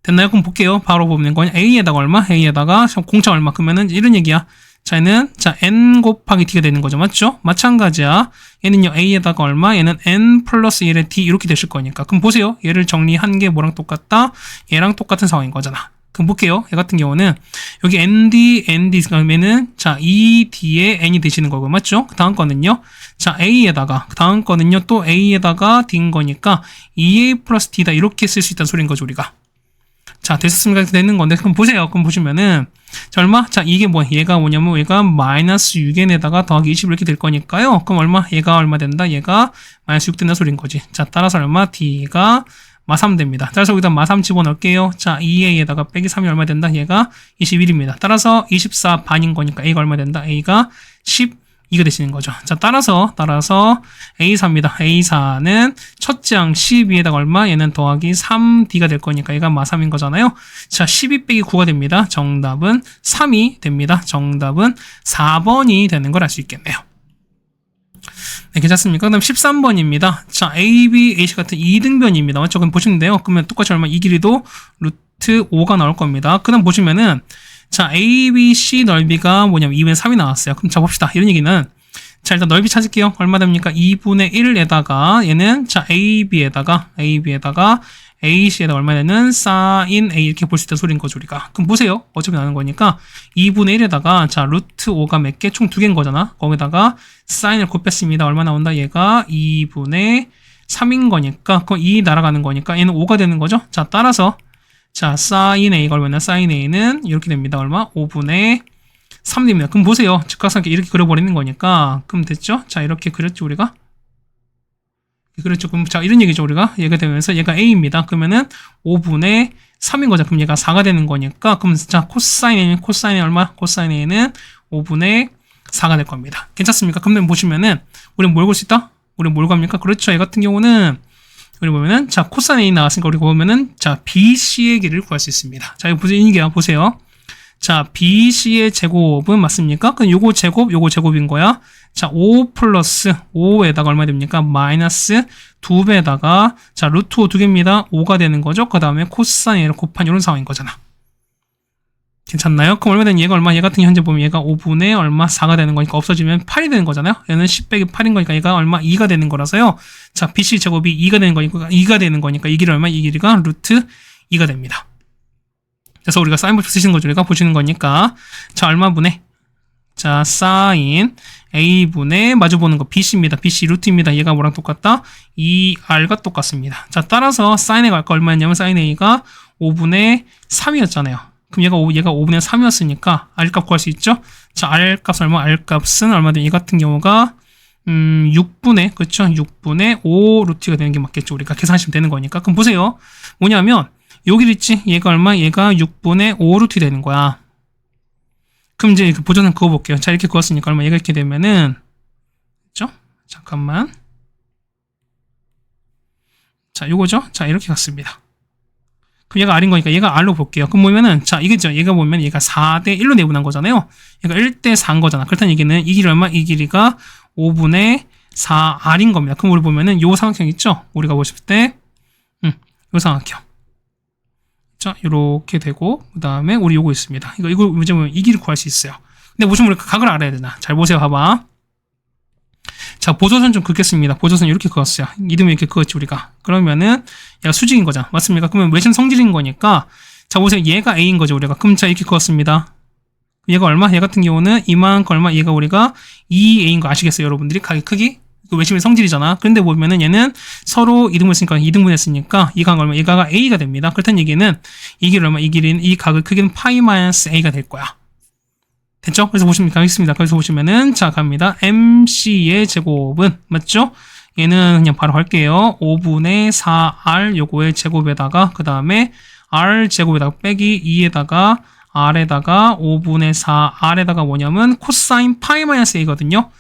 됐나요? 그럼 볼게요. 바로 보면 건 a에다가 얼마? a에다가 공차 얼마? 그러면은 이런 얘기야. 자, 얘는 자 n 곱하기 t가 되는 거죠, 맞죠? 마찬가지야. 얘는요 a에다가 얼마? 얘는 n 플러스 1의 t 이렇게 되실 거니까. 그럼 보세요. 얘를 정리한 게 뭐랑 똑같다? 얘랑 똑같은 상황인 거잖아. 그럼 볼게요. 얘 같은 경우는 여기 ND 그러면은 자 ED에 N이 되시는 거고 맞죠? 그 다음 거는요. 자 A에다가 그 다음 거는요 또 A에다가 D인 거니까 EA 플러스 D다 이렇게 쓸 수 있다는 소리인 거죠 우리가. 자 됐습니까? 되는 건데 그럼 보세요. 그럼 보시면은 자 얼마? 자 이게 뭐 얘가 뭐냐면 얘가 마이너스 6n에다가 더하기 20 이렇게 될 거니까요. 그럼 얼마? 얘가 얼마 된다? 얘가 마이너스 6 된다 소리인 거지. 자 따라서 얼마? D가 마3 됩니다. 따라서 여기다 마3 집어넣을게요. 자, 2a에다가 빼기 3이 얼마 된다? 얘가 21입니다. 따라서 24 반인 거니까 a가 얼마 된다? a가 12가 되시는 거죠. 자, 따라서 a4입니다. a4는 첫째 항 12에다가 얼마? 얘는 더하기 3d가 될 거니까 얘가 마3인 거잖아요. 자, 12 빼기 9가 됩니다. 정답은 3이 됩니다. 정답은 4번이 되는 걸 알 수 있겠네요. 네, 괜찮습니까? 그 다음 13번입니다. 자, A, B, AC 같은 2등변입니다. 맞죠? 그럼 보시는데요. 그러면 똑같이 얼마? 이 길이도 루트 5가 나올 겁니다. 그 다음 보시면은, 자, A, B, C 넓이가 뭐냐면 2분의 3이 나왔어요. 그럼 자, 봅시다. 이런 얘기는, 자, 일단 넓이 찾을게요. 얼마 됩니까? 2분의 1에다가, 얘는, 자, AB에다가, AC에다 얼마 되는 sin A 이렇게 볼 수 있다는 소리인 거죠, 우리가. 그럼 보세요. 어차피 나는 거니까 2분의 1에다가 자 루트 5가 몇 개? 총 2개인 거잖아. 거기다가 sin을 곱했습니다. 얼마 나온다? 얘가 2분의 3인 거니까 그럼 2 날아가는 거니까 얘는 5가 되는 거죠. 자 따라서 자 sin A가 얼마나? sin A는 이렇게 됩니다. 얼마? 5분의 3 됩니다. 그럼 보세요. 즉각삼각형 이렇게 그려버리는 거니까 그럼 됐죠? 자 이렇게 그렸죠, 우리가. 그렇죠. 그럼 자 이런 얘기죠 우리가. 얘가 되면서 얘가 A입니다. 그러면은 5분의 3인 거죠. 그럼 얘가 4가 되는 거니까 그럼 자 코사인이 얼마? 코사인 A는 5분의 4가 될 겁니다. 괜찮습니까? 그러면 보시면은 우리는 뭘 볼 수 있다? 우리는 뭘 갑니까? 그렇죠. 얘 같은 경우는 우리 보면은 자 코사인 A 나왔으니까 우리 보면은 자 BC의 길이를 구할 수 있습니다. 자 이거 보세요. 자, BC의 제곱은 맞습니까? 그럼 요거 제곱인 거야. 자, 5 플러스 5에다가 얼마 됩니까? 마이너스 2배에다가 자, 루트 5 2개입니다. 5가 되는 거죠. 그 다음에 코사인을 곱한 이런 상황인 거잖아. 괜찮나요? 그럼 얼마 되는 얘가 얼마? 얘 같은 현재 보면 얘가 5분의 얼마? 4가 되는 거니까 없어지면 8이 되는 거잖아요. 얘는 10 빼기 8인 거니까 얘가 얼마? 2가 되는 거라서요. 자, BC 제곱이 2가 되는 거니까 이 길이 얼마? 이 길이가 루트 2가 됩니다. 그래서 우리가 사인법 쓰시는 거죠. 우리가 보시는 거니까. 자, 얼마분의? 자, 사인 A분의 마주보는 거 BC입니다. BC 루트입니다. 얘가 뭐랑 똑같다? 2R과 똑같습니다. 자, 따라서 사인 A가 아까 얼마였냐면 사인 A가 5분의 3이었잖아요. 그럼 얘가 5분의 3이었으니까 R값 구할 수 있죠? 자, R값 얼마? R값은 얼마든 이 같은 경우가 6분의 그렇죠? 6분의 5 루트가 되는 게 맞겠죠. 우리가 계산하시면 되는 거니까. 그럼 보세요. 뭐냐면 여기 있지? 얘가 얼마? 얘가 6분의 5 루트 되는 거야. 그럼 이제 보존은 그어볼게요. 자, 이렇게 그었으니까 얼마? 얘가 이렇게 되면은, 그죠? 잠깐만. 자, 요거죠? 자, 이렇게 갔습니다. 그럼 얘가 R인 거니까 얘가 R로 볼게요. 그럼 보면은, 자, 이거죠. 얘가 보면 얘가 4대 1로 내분한 거잖아요. 얘가 1대 4인 거잖아. 그렇다는 얘기는 이 길이 얼마? 이 길이가 5분의 4R인 겁니다. 그럼 우리 보면은 요 삼각형 있죠? 우리가 보실 때, 요 삼각형. 자, 요렇게 되고, 그 다음에 우리 요거 있습니다. 이거 문제 보면 이 길을 구할 수 있어요. 근데 무슨 우리 각을 알아야 되나? 잘 보세요. 봐봐. 자, 보조선 좀 긋겠습니다. 보조선 이렇게 그었어요. 이름이 이렇게 그었지, 우리가. 그러면은, 얘가 수직인 거잖아. 맞습니까? 그러면 외심 성질인 거니까, 자, 보세요. 얘가 A인 거죠, 우리가. 그럼 자, 이렇게 그었습니다. 얘가 얼마? 얘 같은 경우는 이만큼 얼마? 얘가 우리가 2A인 거 아시겠어요, 여러분들이? 가게 크기? 그 외심의 성질이잖아. 그런데 보면은 얘는 서로 이등분 했으니까, 이등분 했으니까, 이 각은 얼마? 얘가 A가 됩니다. 그렇다는 얘기는, 이 길이 얼마? 이 길이는, 이 각의 크기는 파이 마이너스 A가 될 거야. 됐죠? 그래서 보시면 가겠습니다. 그래서 보시면은 자 갑니다. MC의 제곱은 맞죠? 얘는 그냥 바로 할게요. 5분의 4R 요거의 제곱에다가 그 다음에 R 제곱에다가 빼기 2에다가 R에다가 5분의 4R에다가 뭐냐면 코사인 파이 마이너스 A거든요.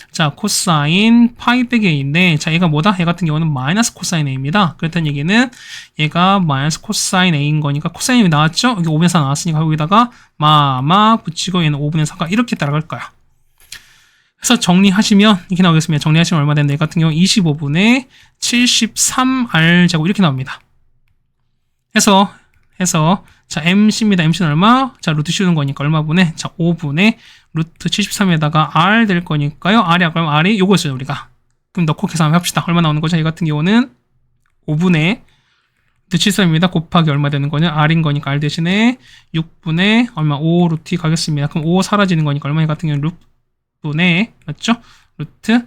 자, 코사인 파이 빼기 A인데, 자, 얘가 뭐다? 얘 같은 경우는 마이너스 코사인 A입니다. 그렇다는 얘기는 얘가 마이너스 코사인 A인 거니까 코사인이 나왔죠? 여기 5분의 4 나왔으니까 여기다가 마마 붙이고 얘는 5분의 4가 이렇게 따라갈 거야. 그래서 정리하시면 이렇게 나오겠습니다. 정리하시면 얼마 되는데, 얘 같은 경우 25분의 73R 제곱 이렇게 나옵니다. 해서 자, MC입니다. MC는 얼마? 자, 루트 씌우는 거니까 얼마 분의? 자, 5분의 루트 73에다가 R 될 거니까요. R이 그럼 R이 요거였어요, 우리가. 그럼 넣고 계산 한번 합시다. 얼마 나오는 거죠? 이 같은 경우는 5분의 루트 73입니다. 곱하기 얼마 되는 거냐? R인 거니까 R 대신에 6분의 얼마? 5 루트 2 가겠습니다. 그럼 5 사라지는 거니까 얼마? 이 같은 경우는 루트분의 맞죠? 루트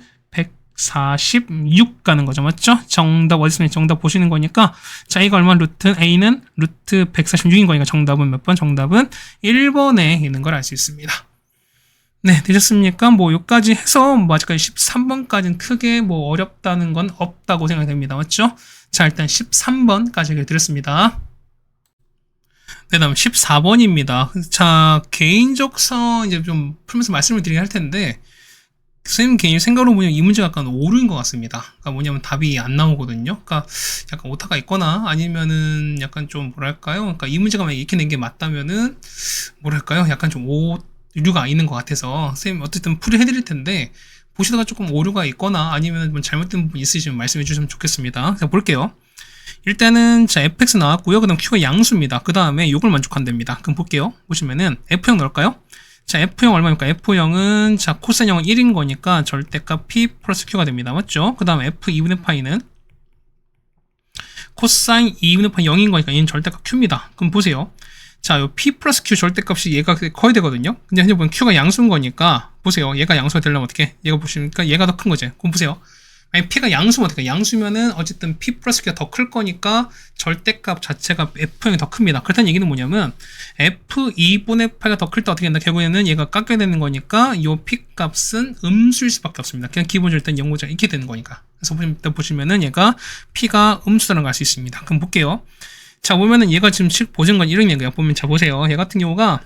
146 가는 거죠. 맞죠? 정답 어디 있습니까? 정답 보시는 거니까 자, 이거 얼마? 루트 A는 루트 146인 거니까 정답은 몇 번? 정답은 1번에 있는 걸 알 수 있습니다. 네, 되셨습니까? 뭐 여기까지 해서 뭐 아직까지 13번까지는 크게 뭐 어렵다는 건 없다고 생각됩니다. 맞죠? 자, 일단 13번까지 드렸습니다. 네, 다음 14번입니다. 자, 개인적성 이제 좀 풀면서 말씀을 드리긴 할 텐데 선생님 개인 생각으로 보면 이 문제가 약간 오류인 것 같습니다. 그러니까 뭐냐면 답이 안 나오거든요. 그러니까 약간 오타가 있거나 아니면은 약간 좀 뭐랄까요? 그러니까 이 문제가 만약 이렇게 낸 게 맞다면은 뭐랄까요? 약간 좀 오류가 있는 것 같아서 선생님 어쨌든 풀이해드릴 텐데 보시다가 조금 오류가 있거나 아니면 뭐 잘못된 부분이 있으시면 말씀해 주시면 좋겠습니다. 자, 볼게요. 일단은 자 fx 나왔고요. 그 다음 q가 양수입니다. 그 다음에 이걸 만족한답니다. 그럼 볼게요. 보시면은 f형 넣을까요? 자, F형 얼마입니까? F형은, 자, 코사인형은 1인 거니까 절대값 P 플러스 Q가 됩니다. 맞죠? 그 다음 F 2분의 파이는 코사인 2분의 파이 0인 거니까 얘는 절대값 Q입니다. 그럼 보세요. 자, 요 P 플러스 Q 절대값이 얘가 커야 되거든요? 근데 현재 보면 Q가 양수인 거니까, 보세요. 얘가 양수가 되려면 어떻게? 얘가 보시니까 얘가 더 큰 거죠. 그럼 보세요. 아니, P가 양수면 어떡해? 양수면은 어쨌든 P 플러스 Q가 더 클 거니까 절대값 자체가 F형이 더 큽니다. 그렇다는 얘기는 뭐냐면 F2분의 파이가 더 클 때 어떻게 된다? 결국에는 얘가 깎여야 되는 거니까 이 P 값은 음수일 수밖에 없습니다. 그냥 기본적으로 일단 0보자 이렇게 되는 거니까. 그래서 일단 보시면은 얘가 P가 음수라는 걸 알 수 있습니다. 그럼 볼게요. 자, 보면은 얘가 지금 보신 건 이런 얘기예요. 보면 자, 보세요. 얘 같은 경우가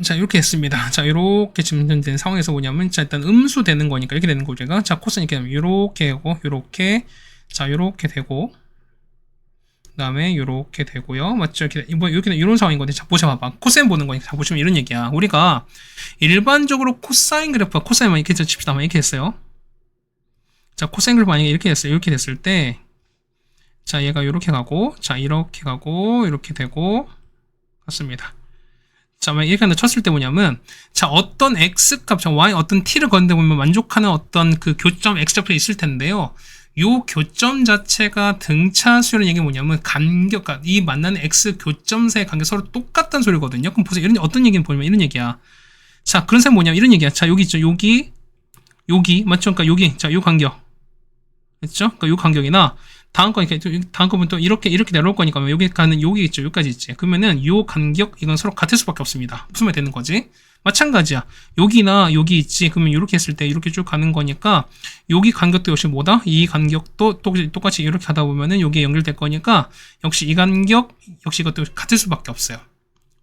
자, 이렇게 했습니다. 자, 이렇게 지금 된 상황에서 뭐냐면, 자, 일단 음수 되는 거니까 이렇게 되는 거죠. 자, 코사인 이렇게 되면 이렇게 하고, 이렇게, 자, 이렇게 되고, 그 다음에 이렇게 되고요. 맞죠? 이렇게 이런 상황이거든요. 자, 보셔봐봐. 코사인 보는 거니까. 자, 보시면 이런 얘기야. 우리가 일반적으로 코사인 그래프가 코사인만 이렇게 칩시다. 이렇게 했어요. 자, 코사인 그래프 만약에 이렇게 됐어요. 이렇게 됐을 때, 자, 얘가 이렇게 가고, 자, 이렇게 가고, 이렇게 되고, 같습니다. 자, 이렇게 한다 쳤을 때 뭐냐면, 자, 어떤 x값, 자, y 어떤 t를 건데 보면 만족하는 어떤 그 교점 x좌표에 있을 텐데요. 요 교점 자체가 등차수라는 얘기가 뭐냐면 간격, 이 만나는 x 교점 사이의 간격 서로 똑같다는 소리거든요. 그럼 보세요. 이런 어떤 얘기는 보면 이런 얘기야. 자, 그런 셈 뭐냐면 이런 얘기야. 자, 여기 있죠. 여기 맞죠? 그러니까 여기, 자, 요 간격. 맞죠? 그러니까 요 간격이나 다음 거 보면 또 이렇게 내려올 거니까 여기 가는 여기 있죠. 여기까지 있지. 그러면은 요 간격 이건 서로 같을 수밖에 없습니다. 무슨 말 되는 거지? 마찬가지야. 여기나 여기 있지. 그러면 이렇게 했을 때 이렇게 쭉 가는 거니까 여기 간격도 역시 뭐다? 이 간격도 똑같이 이렇게 하다 보면은 여기에 연결될 거니까 역시 이 간격 역시 이것도 같을 수밖에 없어요.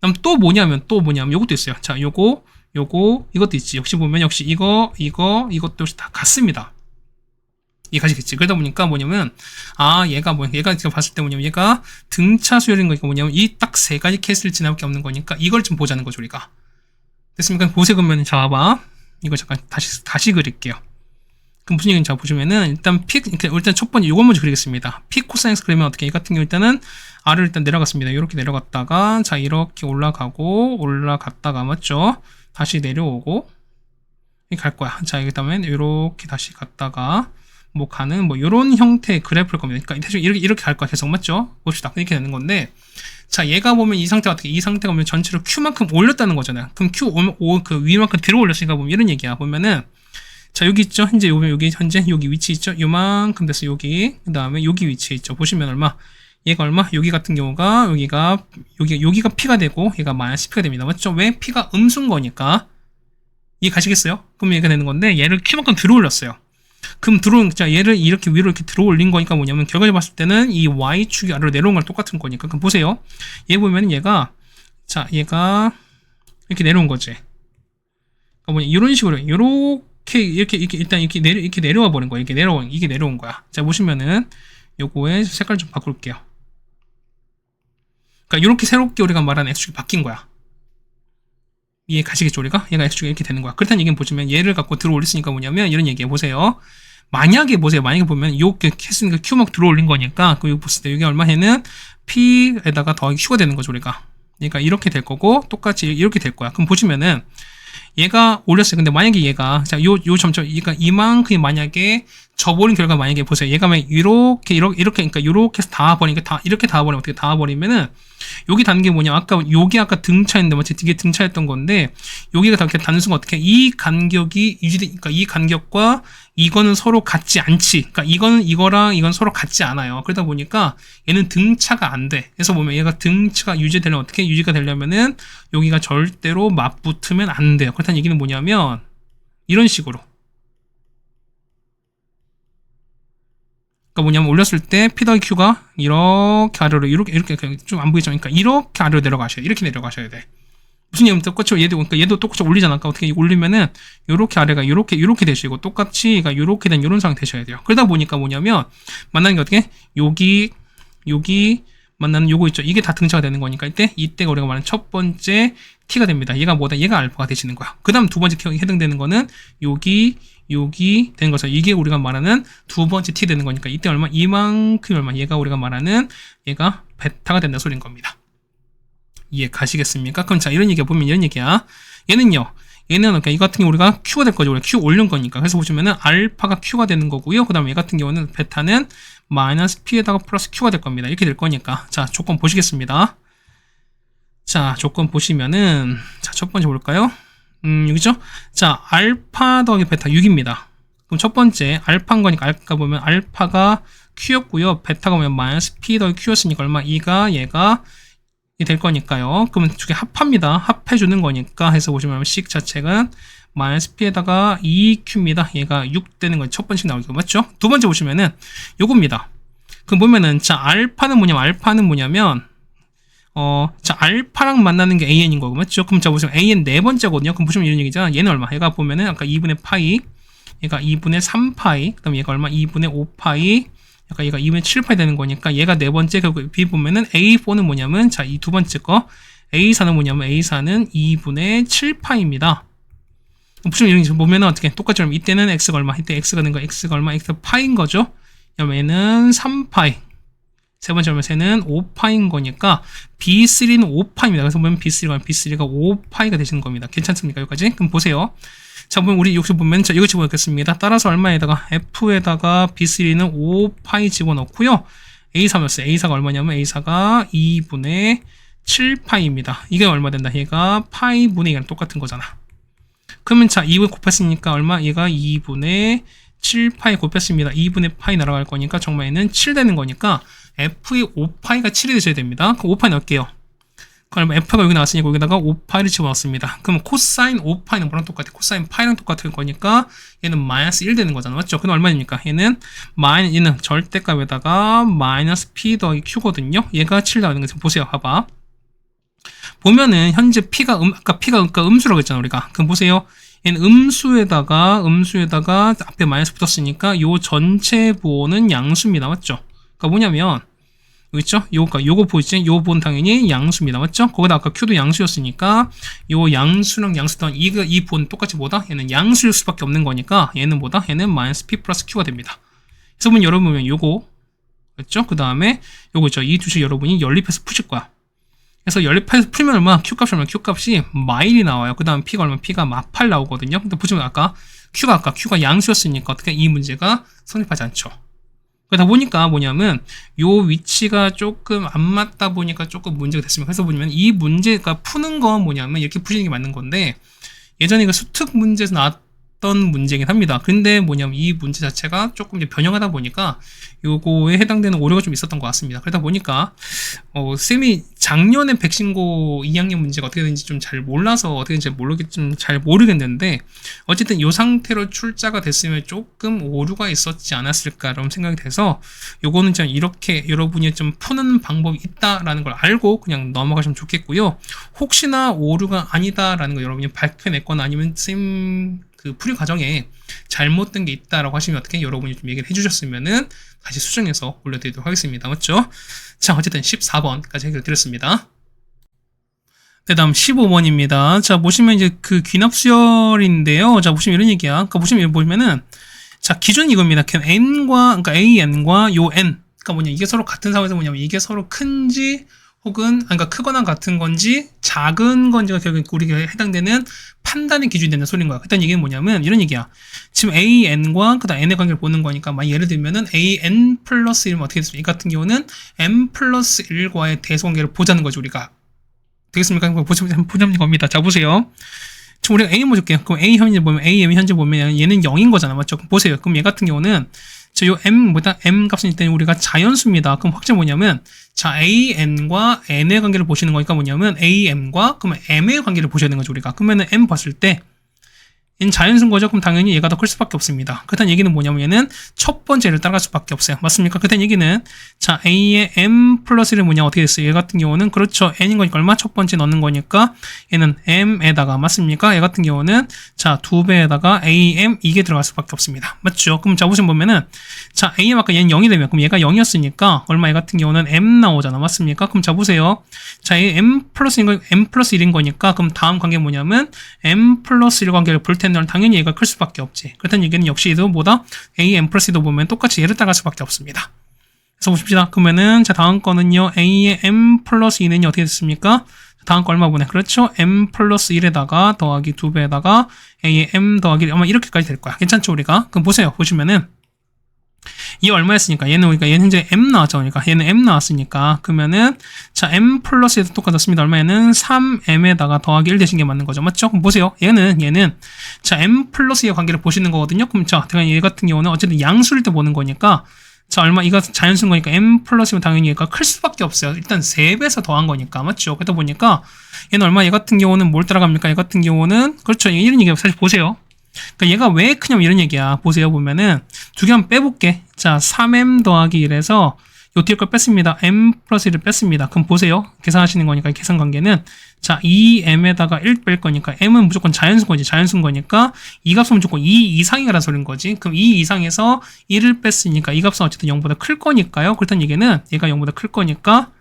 그럼 또 뭐냐면 요것도 있어요. 자, 요거 이것도 있지. 역시 보면 역시 이것도 역시 다 같습니다. 이해가시겠지? 그러다 보니까 뭐냐면, 얘가 제가 봤을 때 뭐냐면, 얘가 등차 수열인 거니까 뭐냐면, 이 딱 세 가지 케이스를 지나밖에 없는 거니까, 이걸 좀 보자는 거죠, 우리가. 됐습니까? 보세 그러면, 자, 봐봐. 이거 잠깐 다시 그릴게요. 그럼 무슨 얘기인지 보시면은, 일단 첫 번째, 요걸 먼저 그리겠습니다. 피 코사인스 그리면 어떻게, 이 같은 경우 일단은, R을 일단 내려갔습니다. 이렇게 내려갔다가, 자, 이렇게 올라갔다가, 맞죠? 다시 내려오고, 이렇게 갈 거야. 자, 그 다음에 이렇게 다시 갔다가, 뭐 가는 뭐 요런 형태의 그래프일 겁니다. 그러니까 대충 이렇게 갈 거야. 계속 맞죠? 봅시다. 이렇게 되는 건데, 자, 얘가 보면 이 상태가 어떻게, 이 상태가 보면 전체로 Q만큼 올렸다는 거잖아요. 그럼 그 위만큼 뒤로 올렸으니까 보면 이런 얘기야. 보면은, 자, 여기 있죠? 여기 현재 여기 위치 있죠? 요만큼 됐어. 여기. 그 다음에 여기 위치에 있죠. 보시면 얼마? 얘가 얼마? 여기 같은 경우가 여기가 P가 되고 얘가 마이너스 P가 됩니다. 맞죠? 왜? P가 음수인 거니까. 이해 가시겠어요? 그럼 얘가 되는 건데 얘를 Q만큼 들어 올렸어요. 그럼 자, 얘를 이렇게 위로 이렇게 들어 올린 거니까 뭐냐면 결과를 봤을 때는 이 Y축이 아래로 내려온 거랑 똑같은 거니까. 그럼 보세요. 얘 보면 얘가 이렇게 내려온 거지. 그러니까 뭐냐, 이런 식으로 이렇게 일단 이렇게 내려와 버린 거야. 이게 내려온 거야. 자, 보시면은 요거의 색깔 좀 바꿀게요. 그러니까 이렇게 새롭게 우리가 말하는 X축이 바뀐 거야. 이해 가시겠죠, 우리가? 얘가 X축이 이렇게 되는 거야. 그렇다는 얘기는 보시면 얘를 갖고 들어 올렸으니까 뭐냐면 이런 얘기해 보세요. 만약에 보면 이렇게 했으니까 Q 막 들어 올린 거니까 그 봤을 때 여기 얼마 해는 P에다가 더하기 Q가 되는 거죠, 우리가. 그러니까 이렇게 될 거고 똑같이 이렇게 될 거야. 그럼 보시면은 얘가 올렸어요. 근데 만약에 얘가 요 점점 그러니까 이만큼이 만약에 접어버린 결과 만약에 보세요. 얘가 왜 이렇게 그러니까 이렇게 해서 닿아버리니까 이렇게 닿아버리면 어떻게 닿아버리면은 여기 닿는 게 뭐냐? 요게 아까 등차였는데 맞지? 이게 등차였던 건데 여기가 이렇게 닿는 순간 어떻게 이 간격이 그러니까 이 간격과 이거는 서로 같지 않지. 그러니까 이거는 이거랑 이건 서로 같지 않아요. 그러다 보니까 얘는 등차가 안 돼. 그래서 보면 얘가 등차가 유지가 되려면은 여기가 절대로 맞붙으면 안 돼요. 그렇다는 얘기는 뭐냐면 이런 식으로. 그러니까 뭐냐면 올렸을 때 P 더하기 Q가 이렇게 아래로 이렇게 좀 안 보이죠? 그러니까 이렇게 아래로 내려가셔야 돼. 이렇게 내려가셔야 돼. 무슨 얘기냐면 똑같이 얘도 똑같이 올리잖아. 그러니까 어떻게 올리면은 요렇게 아래가 요렇게 되시고 똑같이 얘가 요렇게 된 요런 상황 되셔야 돼요. 그러다 보니까 뭐냐면 만나는 게 어떻게 여기 만나는 요거 있죠. 이게 다 등차가 되는 거니까 이때가 우리가 말하는 첫 번째 T가 됩니다. 얘가 알파가 되시는 거야. 그 다음 두 번째 해당되는 거는 여기 되는 거죠. 이게 우리가 말하는 두 번째 T 되는 거니까 이때 얼마? 이만큼 얼마? 얘가 우리가 말하는 얘가 베타가 된다 소리인 겁니다. 이해 가시겠습니까? 그럼 자, 이런 얘기가 보면 이런 얘기야. 얘는 그러니까 이 같은 경우 우리가 Q가 될 거죠. 우리가 Q 올린 거니까. 그래서 보시면은 알파가 Q가 되는 거고요. 그 다음에 얘 같은 경우는 베타는 마이너스 P에다가 플러스 Q가 될 겁니다. 이렇게 될 거니까. 자, 조건 보시겠습니다. 자, 조건 보시면은, 자, 첫 번째 볼까요? 여기죠? 자, 알파 더하기 베타 6입니다. 그럼 첫 번째, 알파인 거니까, 아까 보면 알파가 Q였고요. 베타가 보면 마이너스 P 더하기 Q였으니까 얼마? 얘가 될 거니까요. 그러면 두 개 합합니다. 합해주는 거니까 해서 보시면 식 자체가 마이너스 P에다가 2Q입니다. 얘가 6 되는 거죠. 첫 번째 나오고 맞죠? 두 번째 보시면은 요겁니다. 그럼 보면은 자, 알파는 뭐냐면 자, 알파랑 만나는 게 AN인 거고 맞죠? 그럼 자, 보시면 AN 네 번째거든요. 그럼 보시면 이런 얘기잖아. 얘는 얼마? 얘가 보면은 아까 2분의 파이, 얘가 2분의 3파이, 그 다음에 얘가 얼마? 2분의 5파이, 약간 얘가 2분의 7파이 되는 거니까 얘가 네 번째. 결국 B 보면은 A4는 뭐냐면 자, 이 두 번째 거 A4는 뭐냐면 A4는 2분의 7파입니다. 보시면 이런 거 보면은 어떻게 똑같이 이때는 X가 얼마? 이때 X가 된 거 X가 얼마? X 파인 거죠. 그다음에 얘는 3파이. 세 번째 는 5파인 거니까 B3는 5파입니다. 그래서 보면 B3가 5파이가 되시는 겁니다. 괜찮습니까? 여기까지? 그럼 보세요. 자, 보면 우리 여기 보면 자, 이거 집어넣겠습니다. 따라서 얼마에다가 F에다가 B3는 5파이 집어넣고요. A4였어요. A4가 얼마냐면 A4가 2분의 7파이입니다. 이게 얼마 된다? 얘가 파이분의 2랑 똑같은 거잖아. 그러면 자, 2분 곱했으니까 얼마? 얘가 2분의 7파이 곱했습니다. 2분의 파이 날아갈 거니까 정말 얘는 7 되는 거니까 F의 5파이가 7이 되셔야 됩니다. 그럼 5파이 넣을게요. 그럼 F가 여기 나왔으니까 여기다가 5파이를 집어넣습니다. 그럼 코사인 5파이는 뭐랑 똑같아? 코사인 파이랑 똑같은 거니까 얘는 마이너스 1 되는 거잖아. 맞죠? 그럼 얼마입니까? 얘는 절대값에다가 마이너스 P 더하기 Q거든요. 얘가 7 나오는 거죠. 보세요. 봐봐. 보면은 현재 아까 P가 음수라고 했잖아 우리가. 그럼 보세요. 얘는 음수에다가 앞에 마이너스 붙었으니까 요 전체 보호는 양수입니다. 맞죠? 그러니까 뭐냐면 여기 있죠? 요거 보이지? 요 보호는 당연히 양수입니다. 맞죠? 거기다 아까 Q도 양수였으니까 요 양수랑 양수랑 이 보호는 똑같이 뭐다? 얘는 양수일 수밖에 없는 거니까 얘는 뭐다? 얘는 마이너스 P 플러스 Q가 됩니다. 그래서 보면 여러분 요거 그렇죠? 그 다음에 요거 있죠? 이 두 식 여러분이 연립해서 푸실 거야. 그래서 연립해서 풀면 얼마? Q값이 얼마? Q값이 마일이 나와요. 그 다음 P가 얼마? P가 마8 나오거든요. 근데 보시면 아까 Q가 양수였으니까 어떻게 이 문제가 성립하지 않죠. 그러다 보니까 뭐냐면 요 위치가 조금 안 맞다 보니까 조금 문제가 됐습니다. 그래서 보면 이 문제가 푸는 건 뭐냐면 이렇게 푸시는 게 맞는 건데 예전에 그 수특 문제에서 나왔던 문제긴 합니다. 근데 뭐냐면 이 문제 자체가 조금 이제 변형하다 보니까 요거에 해당되는 오류가 좀 있었던 것 같습니다. 그러다 보니까 쌤이 작년에 백신고 2학년 문제가 어떻게 되는지 좀 잘 몰라서 어떻게 되는지 잘 모르겠는데 어쨌든 요 상태로 출자가 됐으면 조금 오류가 있었지 않았을까라는 생각이 돼서 요거는 좀 이렇게 여러분이 좀 푸는 방법이 있다라는 걸 알고 그냥 넘어가시면 좋겠고요. 혹시나 오류가 아니다라는 걸 여러분이 밝혀냈거나 아니면 쌤 그 풀이 과정에 잘못된 게 있다라고 하시면 어떻게 여러분이 좀 얘기를 해주셨으면은 다시 수정해서 올려드리도록 하겠습니다. 맞죠? 자, 어쨌든 14번까지 해결드렸습니다. 네, 다음 15번입니다. 자, 보시면 이제 그 귀납수열인데요. 자, 보시면 이런 얘기야. 그러니까 보시면은 자, 기준이 이겁니다. 그러니까 AN과 요 N. 그러니까 뭐냐, 이게 서로 같은 상황에서 뭐냐면 이게 서로 큰지 혹은 그러니까 크거나 같은 건지 작은 건지가 결국 우리가 해당되는 판단의 기준이 되는 소리인 거야. 그다음 얘기는 뭐냐면 이런 얘기야. 지금 AN과 그다음 N의 관계를 보는 거니까 예를 들면은 AN 플러스 1은 어떻게 됐습니까? 이 같은 경우는 M 플러스 1과의 대소관계를 보자는 거죠, 우리가. 되겠습니까? 보자는 겁니다. 자, 보세요. 지금 우리가 A 먼저 볼게요. 그럼 A 현재 보면 AM 현재 보면 얘는 0인 거잖아. 맞죠? 그럼 보세요. 그럼 얘 같은 경우는 요 M 값은 일단 우리가 자연수입니다. 그럼 확정 뭐냐면 자, AN과 N의 관계를 보시는 거니까 뭐냐면 AM과 그러면 M의 관계를 보셔야 되는 거죠, 우리가. 그러면은 M 봤을 때 얘는 자연수인 거죠. 그럼 당연히 얘가 더 클 수밖에 없습니다. 그렇다는 얘기는 뭐냐면 얘는 첫 번째를 따라갈 수밖에 없어요. 맞습니까? 그렇다는 얘기는 자, A의 M 플러스 1은 뭐냐 어떻게 됐어요? 얘 같은 경우는 그렇죠. N인 거니까 얼마? 첫 번째 넣는 거니까 얘는 M에다가 맞습니까? 얘 같은 경우는 자, 2배에다가 AM 이게 들어갈 수밖에 없습니다. 맞죠? 그럼 자, 보시면 자, AM 아까 얘는 0이 되면 그럼 얘가 0이었으니까 얼마 얘 같은 경우는 M 나오잖아. 맞습니까? 그럼 자, 보세요. 자, 얘 M 플러스 1인 거니까 그럼 다음 관계 뭐냐면 M 플러스 1 관계를 볼 텐데 당연히 얘가 클 수밖에 없지. 그렇다는 얘기는 역시 얘도 뭐다? AM 플러스 2도 보면 똑같이 얘를 따라갈 수밖에 없습니다. 그래서 보십시다. 그러면은 자, 다음 거는요. A의 M 플러스 2는요. 어떻게 됐습니까? 다음 거 얼마 보내? 그렇죠? M 플러스 1에다가 더하기 2배에다가 A의 M 더하기 1 아마 이렇게까지 될 거야. 괜찮죠, 우리가? 그럼 보세요. 보시면은 이 얼마였으니까 얘는 현재 M 나왔죠. 그러니까 얘는 M 나왔으니까 그러면은 자, M 플러스 1도 똑같았습니다. 얼마에는 3M에다가 더하기 1 되신 게 맞는 거죠. 맞죠? 그럼 보세요. 얘는 자, M 플러스 2의 관계를 보시는 거거든요. 그럼 자, 얘 같은 경우는 어쨌든 양수일 때 보는 거니까 자, 이거 자연수인 거니까 M 플러스면 당연히 얘가 클 수밖에 없어요. 일단 3배에서 더한 거니까. 맞죠? 그러다 보니까 얘는 얼마? 얘 같은 경우는 뭘 따라갑니까? 얘 같은 경우는 그렇죠. 이런 얘기 사실 보세요. 그러니까 얘가 왜 크냐면 이런 얘기야. 보세요. 보면은 두 개 한번 빼볼게. 자, 3M 더하기 1에서 요 뒤에 걸 뺐습니다. M 플러스 1을 뺐습니다. 그럼 보세요. 계산하시는 거니까 계산 관계는 자, 2M에다가 1 뺄 거니까 M은 무조건 자연수인 거지. 자연수인 거니까 이 값은 무조건 2 이상이라는 소리인 거지. 그럼 2 이상에서 1을 뺐으니까 이 값은 어쨌든 0보다 클 거니까요. 그렇다는 얘기는 얘가 0보다 클 거니까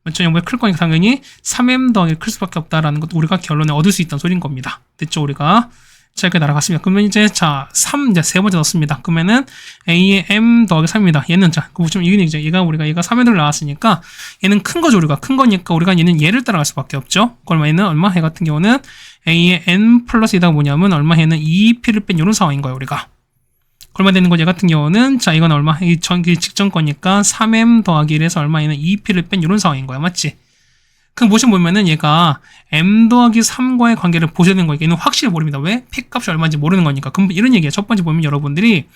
맞죠? 0보다 클 거니까 당연히 3M 더하기 클 수밖에 없다라는 것도 우리가 결론에 얻을 수 있다는 소리인 겁니다. 됐죠? 우리가 자, 이렇게 날아갔습니다. 그러면 이제 자, 3 이제 세 번째 넣습니다. 그러면은 A의 M 더하기 3입니다. 얘는 자, 그 보시면 이게 이제 얘가 3m를 나왔으니까 얘는 큰 거죠. 우리가 큰 거니까 우리가 얘는 얘를 따라갈 수밖에 없죠. 그럼 얘는 얼마? 얘 같은 경우는 A의 N 플러스 2다 뭐냐면 얼마? 얘는 2P를 뺀 이런 상황인 거예요, 우리가. 얼마 되는 거얘 같은 경우는 자, 이건 얼마? 이 직전 거니까 3M 더하기 1에서 얼마? 얘는 2P를 뺀 이런 상황인 거야. 맞지? 그럼 보시면은 얘가 M 더하기 3과의 관계를 보셔야 되는 거예요. 얘는 확실히 모릅니다. 왜? P 값이 얼마인지 모르는 거니까. 그럼 이런 얘기예요. 첫 번째 보면 여러분들이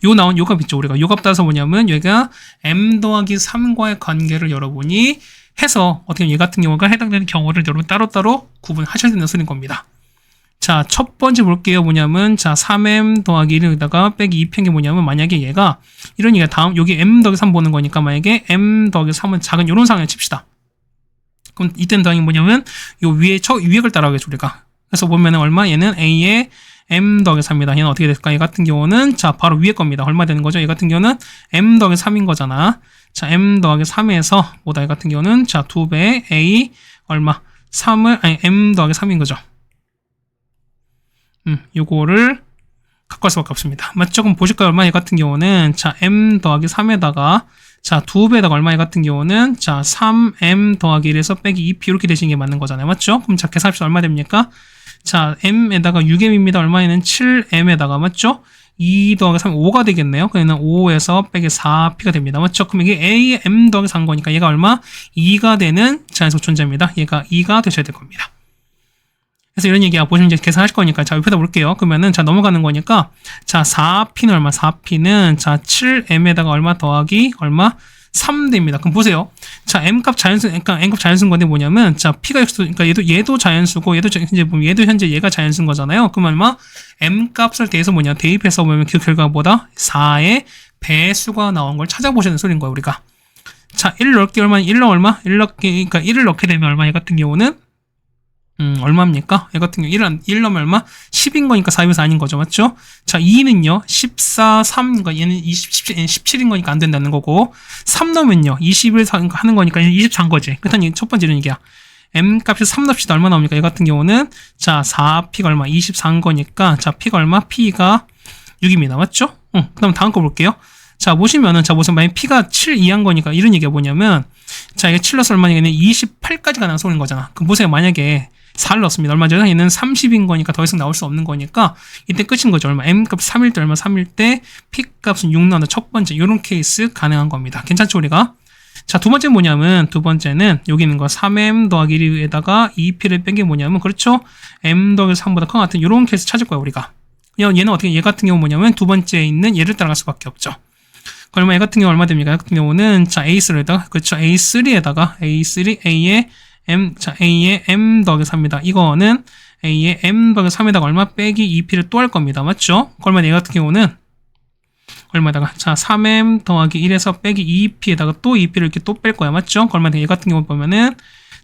나온 요 값 있죠. 우리가 요 값 따라서 뭐냐면 얘가 M 더하기 3과의 관계를 여러분이 해서 어떻게 보면 얘 같은 경우가 해당되는 경우를 여러분 따로따로 구분하셔야 되는 소리인 겁니다. 자, 첫 번째 볼게요. 뭐냐면 자, 3M 더하기 1에다가 빼기 2펜 게 뭐냐면 만약에 얘가 이런 얘기가 다음 여기 M 더하기 3 보는 거니까 만약에 M 더하기 3은 작은 이런 상황을 칩시다. 그럼 이때는 당연히 뭐냐면 요 위에 걸 따라가겠죠, 우리가. 그래서 보면은 얼마? 얘는 A의 M 더하기 3이다. 얘는 어떻게 될까? 얘 같은 경우는 자 바로 위에 겁니다. 얼마 되는 거죠? 얘 같은 경우는 M 더하기 3인 거잖아. 자 M 더하기 3에서 뭐다? 얘 같은 경우는 자 2배 A 얼마? 3을 아니 M 더하기 3인 거죠. 요거를 갖고 갈 수밖에 없습니다. 맞죠? 그럼 보실까요? 얼마? 얘 같은 경우는 자 M 더하기 3에다가 자 2배에다가 얼마? 얘 같은 경우는 자 3M 더하기 1에서 빼기 2P 이렇게 되시는 게 맞는 거잖아요. 맞죠? 그럼 자 계산합시다. 얼마 됩니까? 자 M에다가 6M입니다. 얼마에는 7M에다가 맞죠? 2 더하기 3, 5가 되겠네요. 그러면 5에서 빼기 4P가 됩니다. 맞죠? 그럼 이게 A의 M 더하기 3 거니까 얘가 얼마? 2가 되는 자연속 존재입니다. 얘가 2가 되셔야 될 겁니다. 그래서 이런 얘기야. 보시면 이제 계산하실 거니까. 자, 옆에다 볼게요. 그러면은, 자, 넘어가는 거니까. 자, 4P는 얼마? 4P는, 자, 7M에다가 얼마 더하기, 얼마? 3 됩니다. 그럼 보세요. 자, M값 자연수, 그러니까 N값 자연수인 건데 뭐냐면, 자, P가 역시, 그러니까 얘도 자연수고, 얘도 현재 얘가 자연수인 거잖아요. 그럼 얼마? M값을 대해서 뭐냐? 대입해서 보면 그 결과보다 4의 배수가 나온 걸 찾아보시는 소리인 거예요, 우리가. 자, 1을 넣을게 얼마? 1로 얼마? 1 넣기, 그러니까 1을 넣게 되면 얼마? 얘 같은 경우는 얼마입니까? 얘 같은 경우 1 넣으면 얼마? 10인 거니까 4에서 아닌 거죠. 맞죠? 자, 2는요. 14, 3, 얘는 17인 거니까 안 된다는 거고 3 넣으면요. 21 하는 거니까 얘는 24인 거지. 그렇다니 첫 번째 이런 얘기야. M값이 3 넣읍시다. 얼마 나옵니까? 얘 같은 경우는 자, 4P가 얼마? 24인 거니까 자, P가 얼마? P가 6입니다. 맞죠? 그 다음 다음 거 볼게요. 자, 보시면은, 자, 보세요. 만약 P가 7 이한 거니까 이런 얘기가 뭐냐면 자, 이게 7 넣어서 얼마냐면 28까지가 나오는 거잖아. 그럼 보세요. 만약에 4를 넣습니다. 얼마 전에 얘는 30인 거니까 더 이상 나올 수 없는 거니까 이때 끝인 거죠. 얼마? M값 3일 때 얼마? 3일 때 P값은 6 나오는 첫 번째 이런 케이스 가능한 겁니다. 괜찮죠 우리가? 자, 두 번째 뭐냐면 두 번째는 여기 있는 거 3M 더하기 1에다가 2P를 뺀 게 뭐냐면 그렇죠? M 더하기 3보다 큰 것 같은 이런 케이스 찾을 거야 우리가. 그냥 얘는 어떻게 얘 같은 경우 뭐냐면 두 번째에 있는 얘를 따라갈 수밖에 없죠. 그러면 얘 같은 경우 얼마 됩니까? 얘 같은 경우는 자 A3에다가 그렇죠? A3에다가 A3 A의 A의 M 더하기 3입니다. 이거는 A의 M 더하기 3에다가 얼마 빼기 2P를 또 할 겁니다. 맞죠? 그러면 얘 같은 경우는 얼마다가 자 3M 더하기 1에서 빼기 2P에다가 또 2P를 이렇게 또 뺄 거야. 맞죠? 그러면 얘 같은 경우 보면은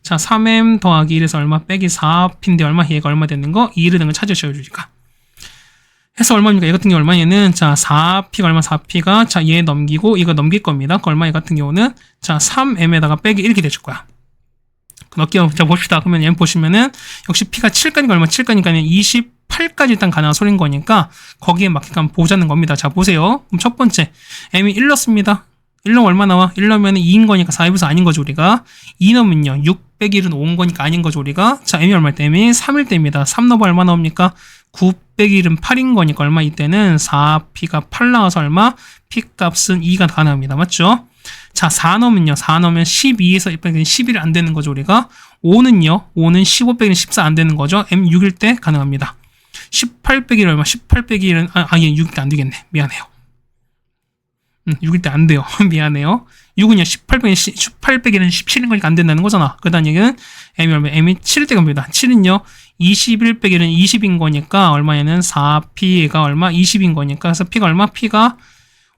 자 3M 더하기 1에서 얼마 빼기 4P인데 얼마 얘가 얼마 되는 거 2를 되는 걸 찾으셔야 되니까. 해서 얼마입니까? 얘 같은 경우 얼마 얘는 자 4P가 얼마 4P가 자 얘 넘기고 이거 넘길 겁니다. 그 얼마 얘 같은 경우는 자 3M에다가 빼기 1 이렇게 되실 거야. 넣을게요. 자, 봅시다. 그러면 얘 보시면은, 역시 P가 7가니까 얼마? 7가니까 28까지 일단 가능한 소린 거니까, 거기에 맞게끔 보자는 겁니다. 자, 보세요. 그럼 첫 번째, M이 1 넣습니다. 1 넣으면 얼마 나와? 1 넣으면 2인 거니까 4에서 아닌 거죠, 우리가. 2 넣으면요. 6 빼기 1은 5인 거니까 아닌 거죠, 우리가. 자, M이 얼마일 때? M이 3일 때입니다. 3 넣으면 얼마 나옵니까? 9 빼기 1은 8인 거니까 얼마? 이때는 4P가 8 나와서 얼마? P 값은 2가 가능합니다. 맞죠? 자, 4 넣으면요. 4 넣으면 12에서 11이 안 되는 거죠, 우리가. 5는요. 5는 15 빼기는 14 안 되는 거죠. M 6일 때 가능합니다. 18 빼기 얼마? 18 빼기 1은, 얘 6일 때 안 되겠네. 미안해요. 6일 때 안 돼요. 미안해요. 6은요. 18 빼기는 17인 거니까 안 된다는 거잖아. 그 다음 얘기는 M이 얼마? M이 7일 때 갑니다. 7은요. 21 빼기는 20인 거니까 얼마에는 4P가 얼마? 20인 거니까. 그래서 P가 얼마? P가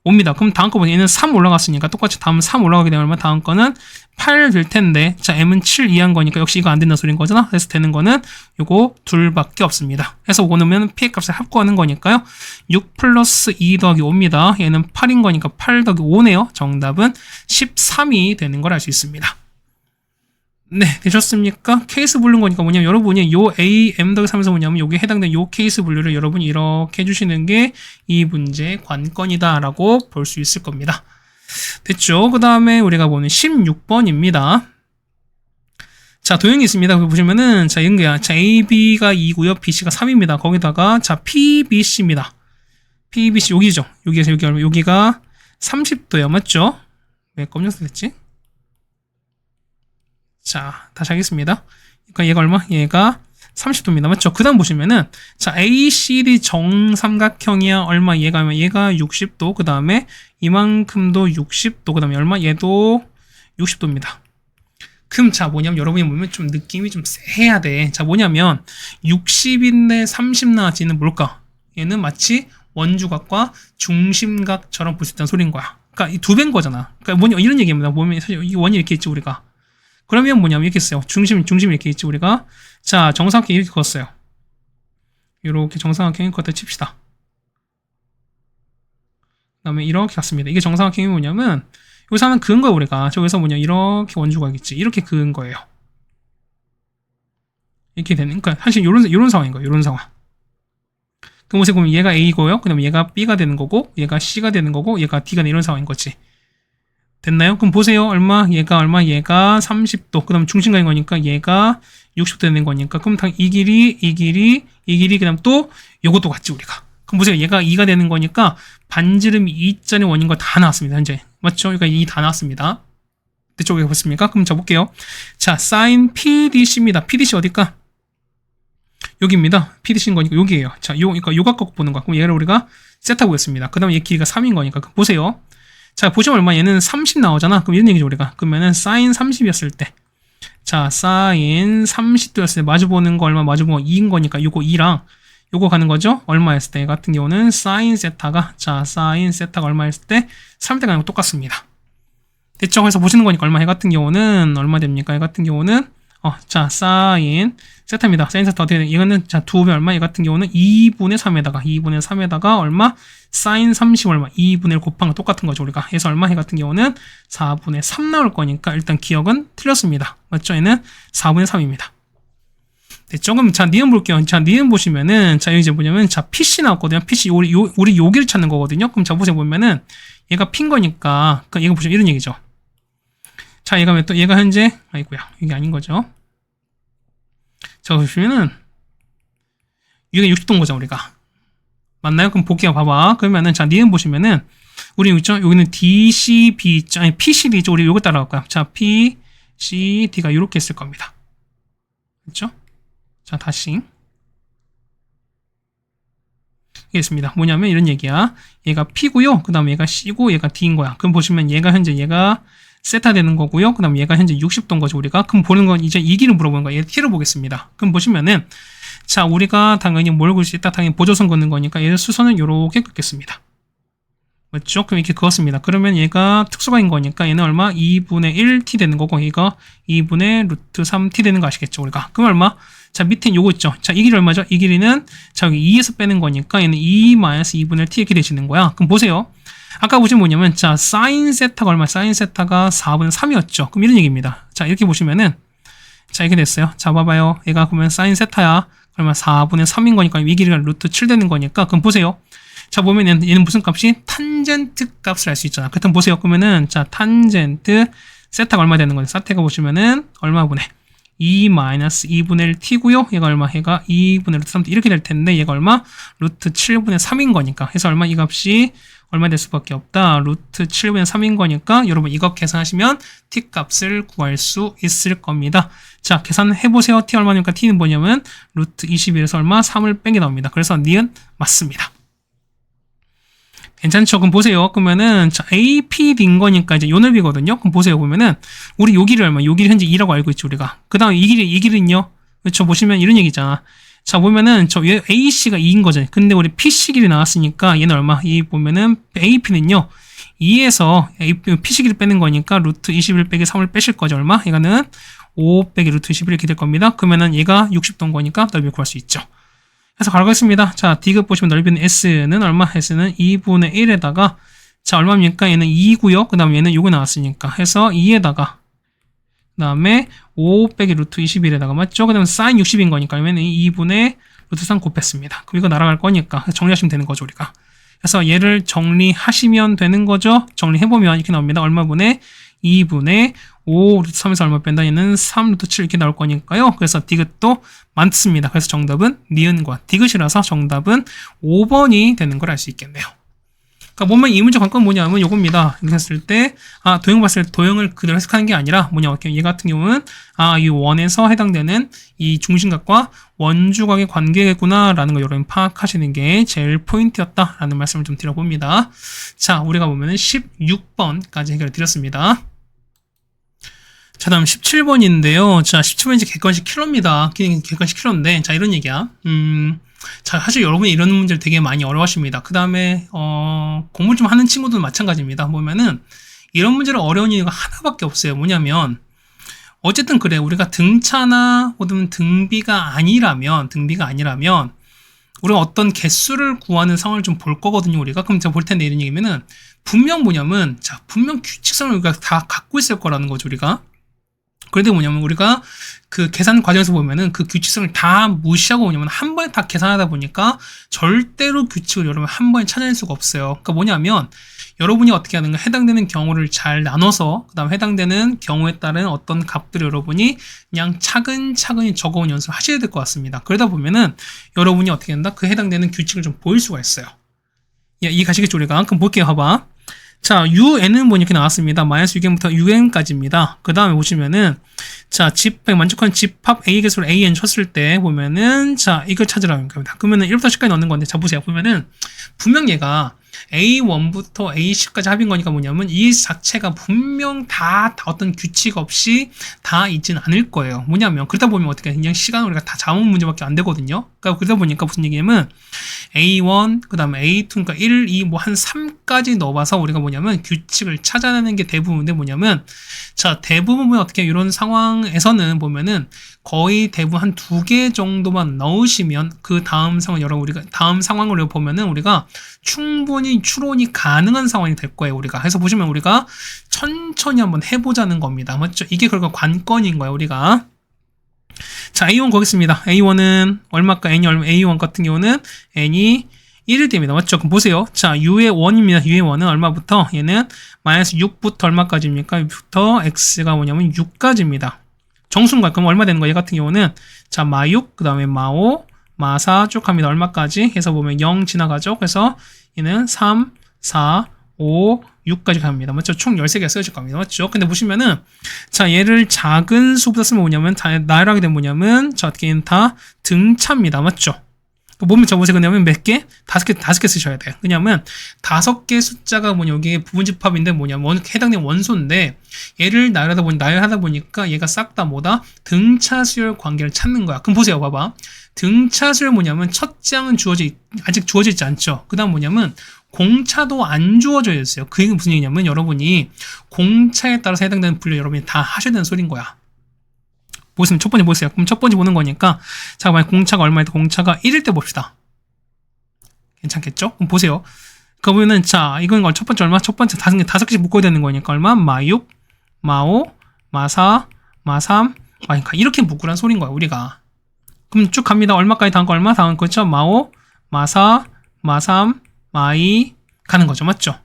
옵니다. 그럼 다음 거 보면 얘는 3 올라갔으니까 똑같이 다음 3 올라가게 되면 얼마? 다음 거는 8 될 텐데 자 M은 7 이한 거니까 역시 이거 안 된다는 소린 거잖아. 그래서 되는 거는 요거 둘밖에 없습니다. 그래서 이거 넣으면 P의 값을 합구하는 거니까요. 6 플러스 2 더하기 5입니다. 얘는 8인 거니까 8 더하기 5네요. 정답은 13이 되는 걸 알 수 있습니다. 네, 되셨습니까? 케이스 분류인 거니까 뭐냐면 여러분이 요 A, M 더하기 3에서 뭐냐면 여기에 해당되는 요 케이스 분류를 여러분이 이렇게 해주시는 게 이 문제의 관건이다 라고 볼 수 있을 겁니다. 됐죠? 그 다음에 우리가 보는 16번입니다. 자, 도형이 있습니다. 보시면은 자, 이런 거야. 자, AB가 2고요. BC가 3입니다. 거기다가 자, PBC입니다. PBC 여기죠. 여기가 30도야. 맞죠? 왜 검정색 됐지? 자, 다시 하겠습니다. 그러니까 얘가 얼마? 얘가 30도입니다. 맞죠? 그 다음 보시면은, 자, ACD 정삼각형이야. 얼마? 얘가 60도. 그 다음에 이만큼도 60도. 그 다음에 얼마? 얘도 60도입니다. 그럼 자, 뭐냐면 여러분이 보면 좀 느낌이 좀 세야 돼. 자, 뭐냐면 60인데 30 나왔지는 뭘까? 얘는 마치 원주각과 중심각처럼 볼 수 있다는 소리인 거야. 그러니까 이 두 배인 거잖아. 그러니까 뭐냐, 이런 얘기입니다. 보면 사실 이 원이 이렇게 있지, 우리가. 그러면 뭐냐면 이렇게 써요. 중심 이렇게 있지 우리가. 자, 정사각형 이렇게 그었어요. 이렇게 정사각형인 것 같아 칩시다. 그 다음에 이렇게 갔습니다. 이게 정사각형이 뭐냐면 여기서 하나 그은 거야 우리가. 저기서 뭐냐 이렇게 원주가 있지. 이렇게 그은 거예요. 이렇게 되는, 그러니까 사실 요런 상황인 거예요. 요런 상황. 그럼 보시면 얘가 A고요. 그 다음에 얘가 B가 되는 거고, 얘가 C가 되는 거고, 얘가 D가 되는 이런 상황인 거지. 됐나요? 그럼 보세요. 얼마? 얘가 얼마? 얘가 30도. 그 다음 중심각인 거니까 얘가 60도 되는 거니까. 그럼 이 길이, 그 다음 또 요것도 같지, 우리가. 그럼 보세요. 얘가 2가 되는 거니까 반지름이 2짜리 원인 거 다 나왔습니다, 현재. 맞죠? 그러니까 2 다 나왔습니다. 이쪽에 보십니까? 그럼 적볼게요. 자, sin PDC입니다. PDC 어딜까? 여기입니다. PDC인 거니까 여기에요. 자, 그러니까 요 각각 보는 거. 그럼 얘를 우리가 세타 보겠습니다. 그 다음에 얘 길이가 3인 거니까. 보세요. 자, 보시면 얼마? 얘는 30 나오잖아. 그럼 이런 얘기죠, 우리가. 그러면은 sin 30이었을 때. 자, sin 30도였을 때 마주보는 거 얼마? 마주보는 거 2인 거니까 요거 2랑 요거 가는 거죠? 얼마였을 때? 같은 경우는 sin 세타가, 자, sin 세타가 얼마였을 때? 3대 가는 거 똑같습니다. 됐죠? 그래서 보시는 거니까 얼마? 해 같은 경우는 얼마 됩니까? 해 같은 경우는 자, sin 세타입니다. sin 세타 어떻게 돼? 이거는 자, 2배 얼마? 이 같은 경우는 2분의 3에다가 얼마? sin 30 얼마? 2분의 1 곱한 거 똑같은 거죠, 우리가. 그래서 얼마? 해 같은 경우는 4분의 3 나올 거니까 일단 기억은 틀렸습니다. 맞죠? 얘는 4분의 3입니다. 됐죠? 그럼 자, 니은 볼게요. 자, 니은 보시면은 자, 여기 이제 뭐냐면 자, PC 나왔거든요. PC 우리 여기를 찾는 거거든요. 그럼 자, 보시면 얘가 핀 거니까 그러니까 얘가 보시면 이런 얘기죠. 자, 얘가 현재 아이고야. 이게 아닌 거죠. 자, 보시면은 이게 60도인 거죠, 우리가. 맞나요? 그럼 볼게요. 봐봐. 그러면은 자, 니은 보시면은 우리 있죠? 여기는 DCB 아니 PCD죠. 우리 요거 따라갈 거야. 자, PCD가 이렇게 있을 겁니다. 그렇죠? 자, 다시 이게 있습니다. 뭐냐면 이런 얘기야. 얘가 P고요. 그 다음에 얘가 C고 얘가 D인 거야. 그럼 보시면 얘가 세타 되는 거고요. 그 다음에 얘가 현재 60도인 거죠, 우리가. 그럼 보는 건 이제 이 길을 물어보는 거야. 얘 T를 보겠습니다. 그럼 보시면은 자, 우리가 당연히 뭘 그릴 수 있다? 당연히 보조선 긋는 거니까 얘를 수선은 요렇게 긋겠습니다. 맞죠? 그럼 이렇게 그었습니다. 그러면 얘가 특수가인 거니까 얘는 얼마? 2분의 1t 되는 거고 얘가 2분의 루트 3t 되는 거 아시겠죠, 우리가? 그럼 얼마? 자, 밑에 요거 있죠? 자, 이 길이 얼마죠? 이 길이는 자, 여기 2에서 빼는 거니까 얘는 2-2분의 t의 길이 되시는 거야. 그럼 보세요. 아까 보시면 뭐냐면 자, sin 세타가 얼마? sin 세타가 4분의 3이었죠. 그럼 이런 얘기입니다. 자, 이렇게 보시면은 자, 이렇게 됐어요. 자, 봐봐요. 얘가 보면 sin 세타야. 그러면 4분의 3인 거니까 이 길이가 루트 7 되는 거니까 그럼 보세요. 자, 보면 얘는 무슨 값이? 탄젠트 값을 알 수 있잖아. 그렇다면 보세요. 그러면은 자, 탄젠트 세타가 얼마 되는 거냐? 사태가 보시면은 얼마분의 2-2분의 1t고요. 얘가 얼마? 얘가 2분의 루트 3t 이렇게 될 텐데 얘가 얼마? 루트 7분의 3인 거니까. 해서 얼마? 이 값이 얼마 될 수밖에 없다. 루트 7분의 3인 거니까 여러분 이거 계산하시면 t 값을 구할 수 있을 겁니다. 자, 계산해보세요. t 얼마니까 t는 뭐냐면 루트 21에서 얼마? 3을 뺀 게 나옵니다. 그래서 니은 맞습니다. 괜찮죠? 그럼 보세요. 그러면은 자, APD인 거니까 이제 요 넓이거든요. 그럼 보세요. 보면은 우리 요 길이 얼마? 요 길이 현재 2라고 알고 있죠, 우리가. 그다음에 이 길이는요. 그렇죠? 보시면 이런 얘기잖아. 자, 보면은 저 AC가 2인 거죠. 근데 우리 PC 길이 나왔으니까 얘는 얼마? 이 보면은 AP는요. 2에서 PC 길이 빼는 거니까 루트 21 빼기 3을 빼실 거죠. 얼마? 얘가는 5 빼기 루트 21 이렇게 될 겁니다. 그러면은 얘가 60도인 거니까 넓이 구할 수 있죠. 그래서 가겠습니다. 자, D급 보시면 넓이는 S는 얼마? S는 2분의 1에다가 자, 얼마입니까? 얘는 2고요. 그 다음에 얘는 요거 나왔으니까 해서 2에다가 그 다음에 5 빼기 루트 21에다가 맞죠? 그 다음에 sin 60인 거니까 그러면 2분의 루트 3 곱했습니다. 그럼 이거 날아갈 거니까 정리하시면 되는 거죠, 우리가. 그래서 얘를 정리하시면 되는 거죠. 정리해보면 이렇게 나옵니다. 얼마분의 2분의 5 루트 3에서 얼마 뺀다? 얘는 3 루트 7 이렇게 나올 거니까요. 그래서 디귿도 많습니다. 그래서 정답은 니은과 디귿이라서 정답은 5번이 되는 걸 알 수 있겠네요. 그러니까 보면 이 문제 관건은 뭐냐면 요겁니다. 이렇게 했을 때 도형 봤을 때 도형을 그대로 해석하는 게 아니라 뭐냐 얘 같은 경우는 이 원에서 해당되는 이 중심각과 원주각의 관계구나라는 걸 여러분 파악하시는 게 제일 포인트였다라는 말씀을 좀 드려봅니다. 자, 우리가 보면은 16번까지 해결해 드렸습니다. 자, 다음 17번인데요. 자, 17번 이제 객관식 킬러입니다. 객관식 킬러인데, 자, 이런 얘기야. 자, 사실 여러분이 이런 문제를 되게 많이 어려워하십니다. 그 다음에, 공부를 좀 하는 친구들은 마찬가지입니다. 보면은, 이런 문제를 어려운 이유가 하나밖에 없어요. 뭐냐면, 어쨌든 그래. 우리가 등차나, 혹은 등비가 아니라면, 우리가 어떤 개수를 구하는 상황을 좀 볼 거거든요, 우리가. 그럼 제가 볼 텐데 이런 얘기면은 분명 뭐냐면, 자, 분명 규칙성을 우리가 다 갖고 있을 거라는 거죠, 우리가. 그런데 뭐냐면 우리가 그 계산 과정에서 보면은 그 규칙성을 다 무시하고 뭐냐면 한 번에 다 계산하다 보니까 절대로 규칙을 여러분 한 번에 찾아낼 수가 없어요. 그러니까 뭐냐면 여러분이 어떻게 하는가, 해당되는 경우를 잘 나눠서 그 다음 해당되는 경우에 따른 어떤 값들을 여러분이 그냥 차근차근히 적어온 연습을 하셔야 될 것 같습니다. 그러다 보면은 여러분이 어떻게 한다, 그 해당되는 규칙을 좀 보일 수가 있어요. 예, 이 가시겠죠, 우리가. 그럼 볼게요. 봐봐. 자, un은 뭐 이렇게 나왔습니다. 마이너스 6n부터 un까지입니다. 그 다음에 보시면은, 자, 만족하는 집합 A 개수를 an 쳤을 때 보면은, 자, 이걸 찾으라는 겁니다. 그러면은 1부터 10까지 넣는 건데, 자, 보세요. 보면은, 분명 얘가 A1부터 A10까지 합인 거니까 뭐냐면, 이 자체가 분명 다 어떤 규칙 없이 다 있지는 않을 거예요. 뭐냐면, 그러다 보면 어떻게, 그냥 시간을 우리가 다 잡은 문제밖에 안 되거든요. 그러니까 그러다 보니까 무슨 얘기냐면, A1, 그 다음에 A2, 그러니까 1, 2, 뭐 한 3까지 넣어봐서 우리가 뭐냐면 규칙을 찾아내는 게 대부분인데 뭐냐면, 자, 대부분 어떻게 이런 상황에서는 보면은 거의 대부분 한 2개 정도만 넣으시면 그 다음 상황, 우리가 다음 상황을 보면은 우리가 충분히 추론이 가능한 상황이 될 거예요, 우리가. 그래서 보시면 우리가 천천히 한번 해보자는 겁니다. 맞죠? 이게 그러니까 관건인 거예요, 우리가. 자, A1 거겠습니다. A1은 얼마까? n이 얼마? A1 같은 경우는 n이 1일 때입니다. 맞죠? 그럼 보세요. 자, u의 1입니다. u의 1은 얼마부터? 얘는 마이너스 6부터 얼마까지입니까? 6부터 x가 뭐냐면 6까지입니다. 정수인가? 그럼 얼마 되는 거예요? 얘 같은 경우는, 자, 마6, 그 다음에 마5, 마4 쭉 합니다. 얼마까지? 해서 보면 0 지나가죠? 그래서 얘는 3, 4, 5, 6까지 갑니다. 맞죠? 총 13개가 쓰여질 겁니다. 맞죠? 근데 보시면은, 자, 얘를 작은 수보다 쓰면 뭐냐면, 나열하게 되면 뭐냐면, 자, 어떻게 다 등차입니다. 맞죠? 보면 저 보세요. 그냐면 몇 개? 5개 쓰셔야 돼요. 왜냐면 5개 숫자가 뭐냐, 여기 부분집합인데 뭐냐면 해당되는 원소인데, 얘를 나열하다 보니까 얘가 싹 다 뭐다? 등차수열 관계를 찾는 거야. 그럼 보세요. 봐봐. 등차수열 뭐냐면 첫째 항은 아직 주어져 있지 않죠. 그 다음 뭐냐면 공차도 안 주어져 있어요. 그 얘기는 무슨 얘기냐면 여러분이 공차에 따라서 해당되는 분류 여러분이 다 하셔야 되는 소린 거야. 보시면 첫 번째 보세요. 그럼 첫 번째 보는 거니까, 자, 만약 공차가 얼마일 때, 공차가 1일 때 봅시다. 괜찮겠죠? 그럼 보세요. 그러면은, 자, 이건 첫 번째 얼마? 첫 번째 5개씩 묶어야 되는 거니까 얼마? 마6, 마5, 마4, 마3, 마2. 이렇게 묶으란 소린 거야, 우리가. 그럼 쭉 갑니다. 얼마까지 다음 거 얼마? 다음 거 있죠? 마5, 마4, 마3, 마2 가는 거죠. 맞죠?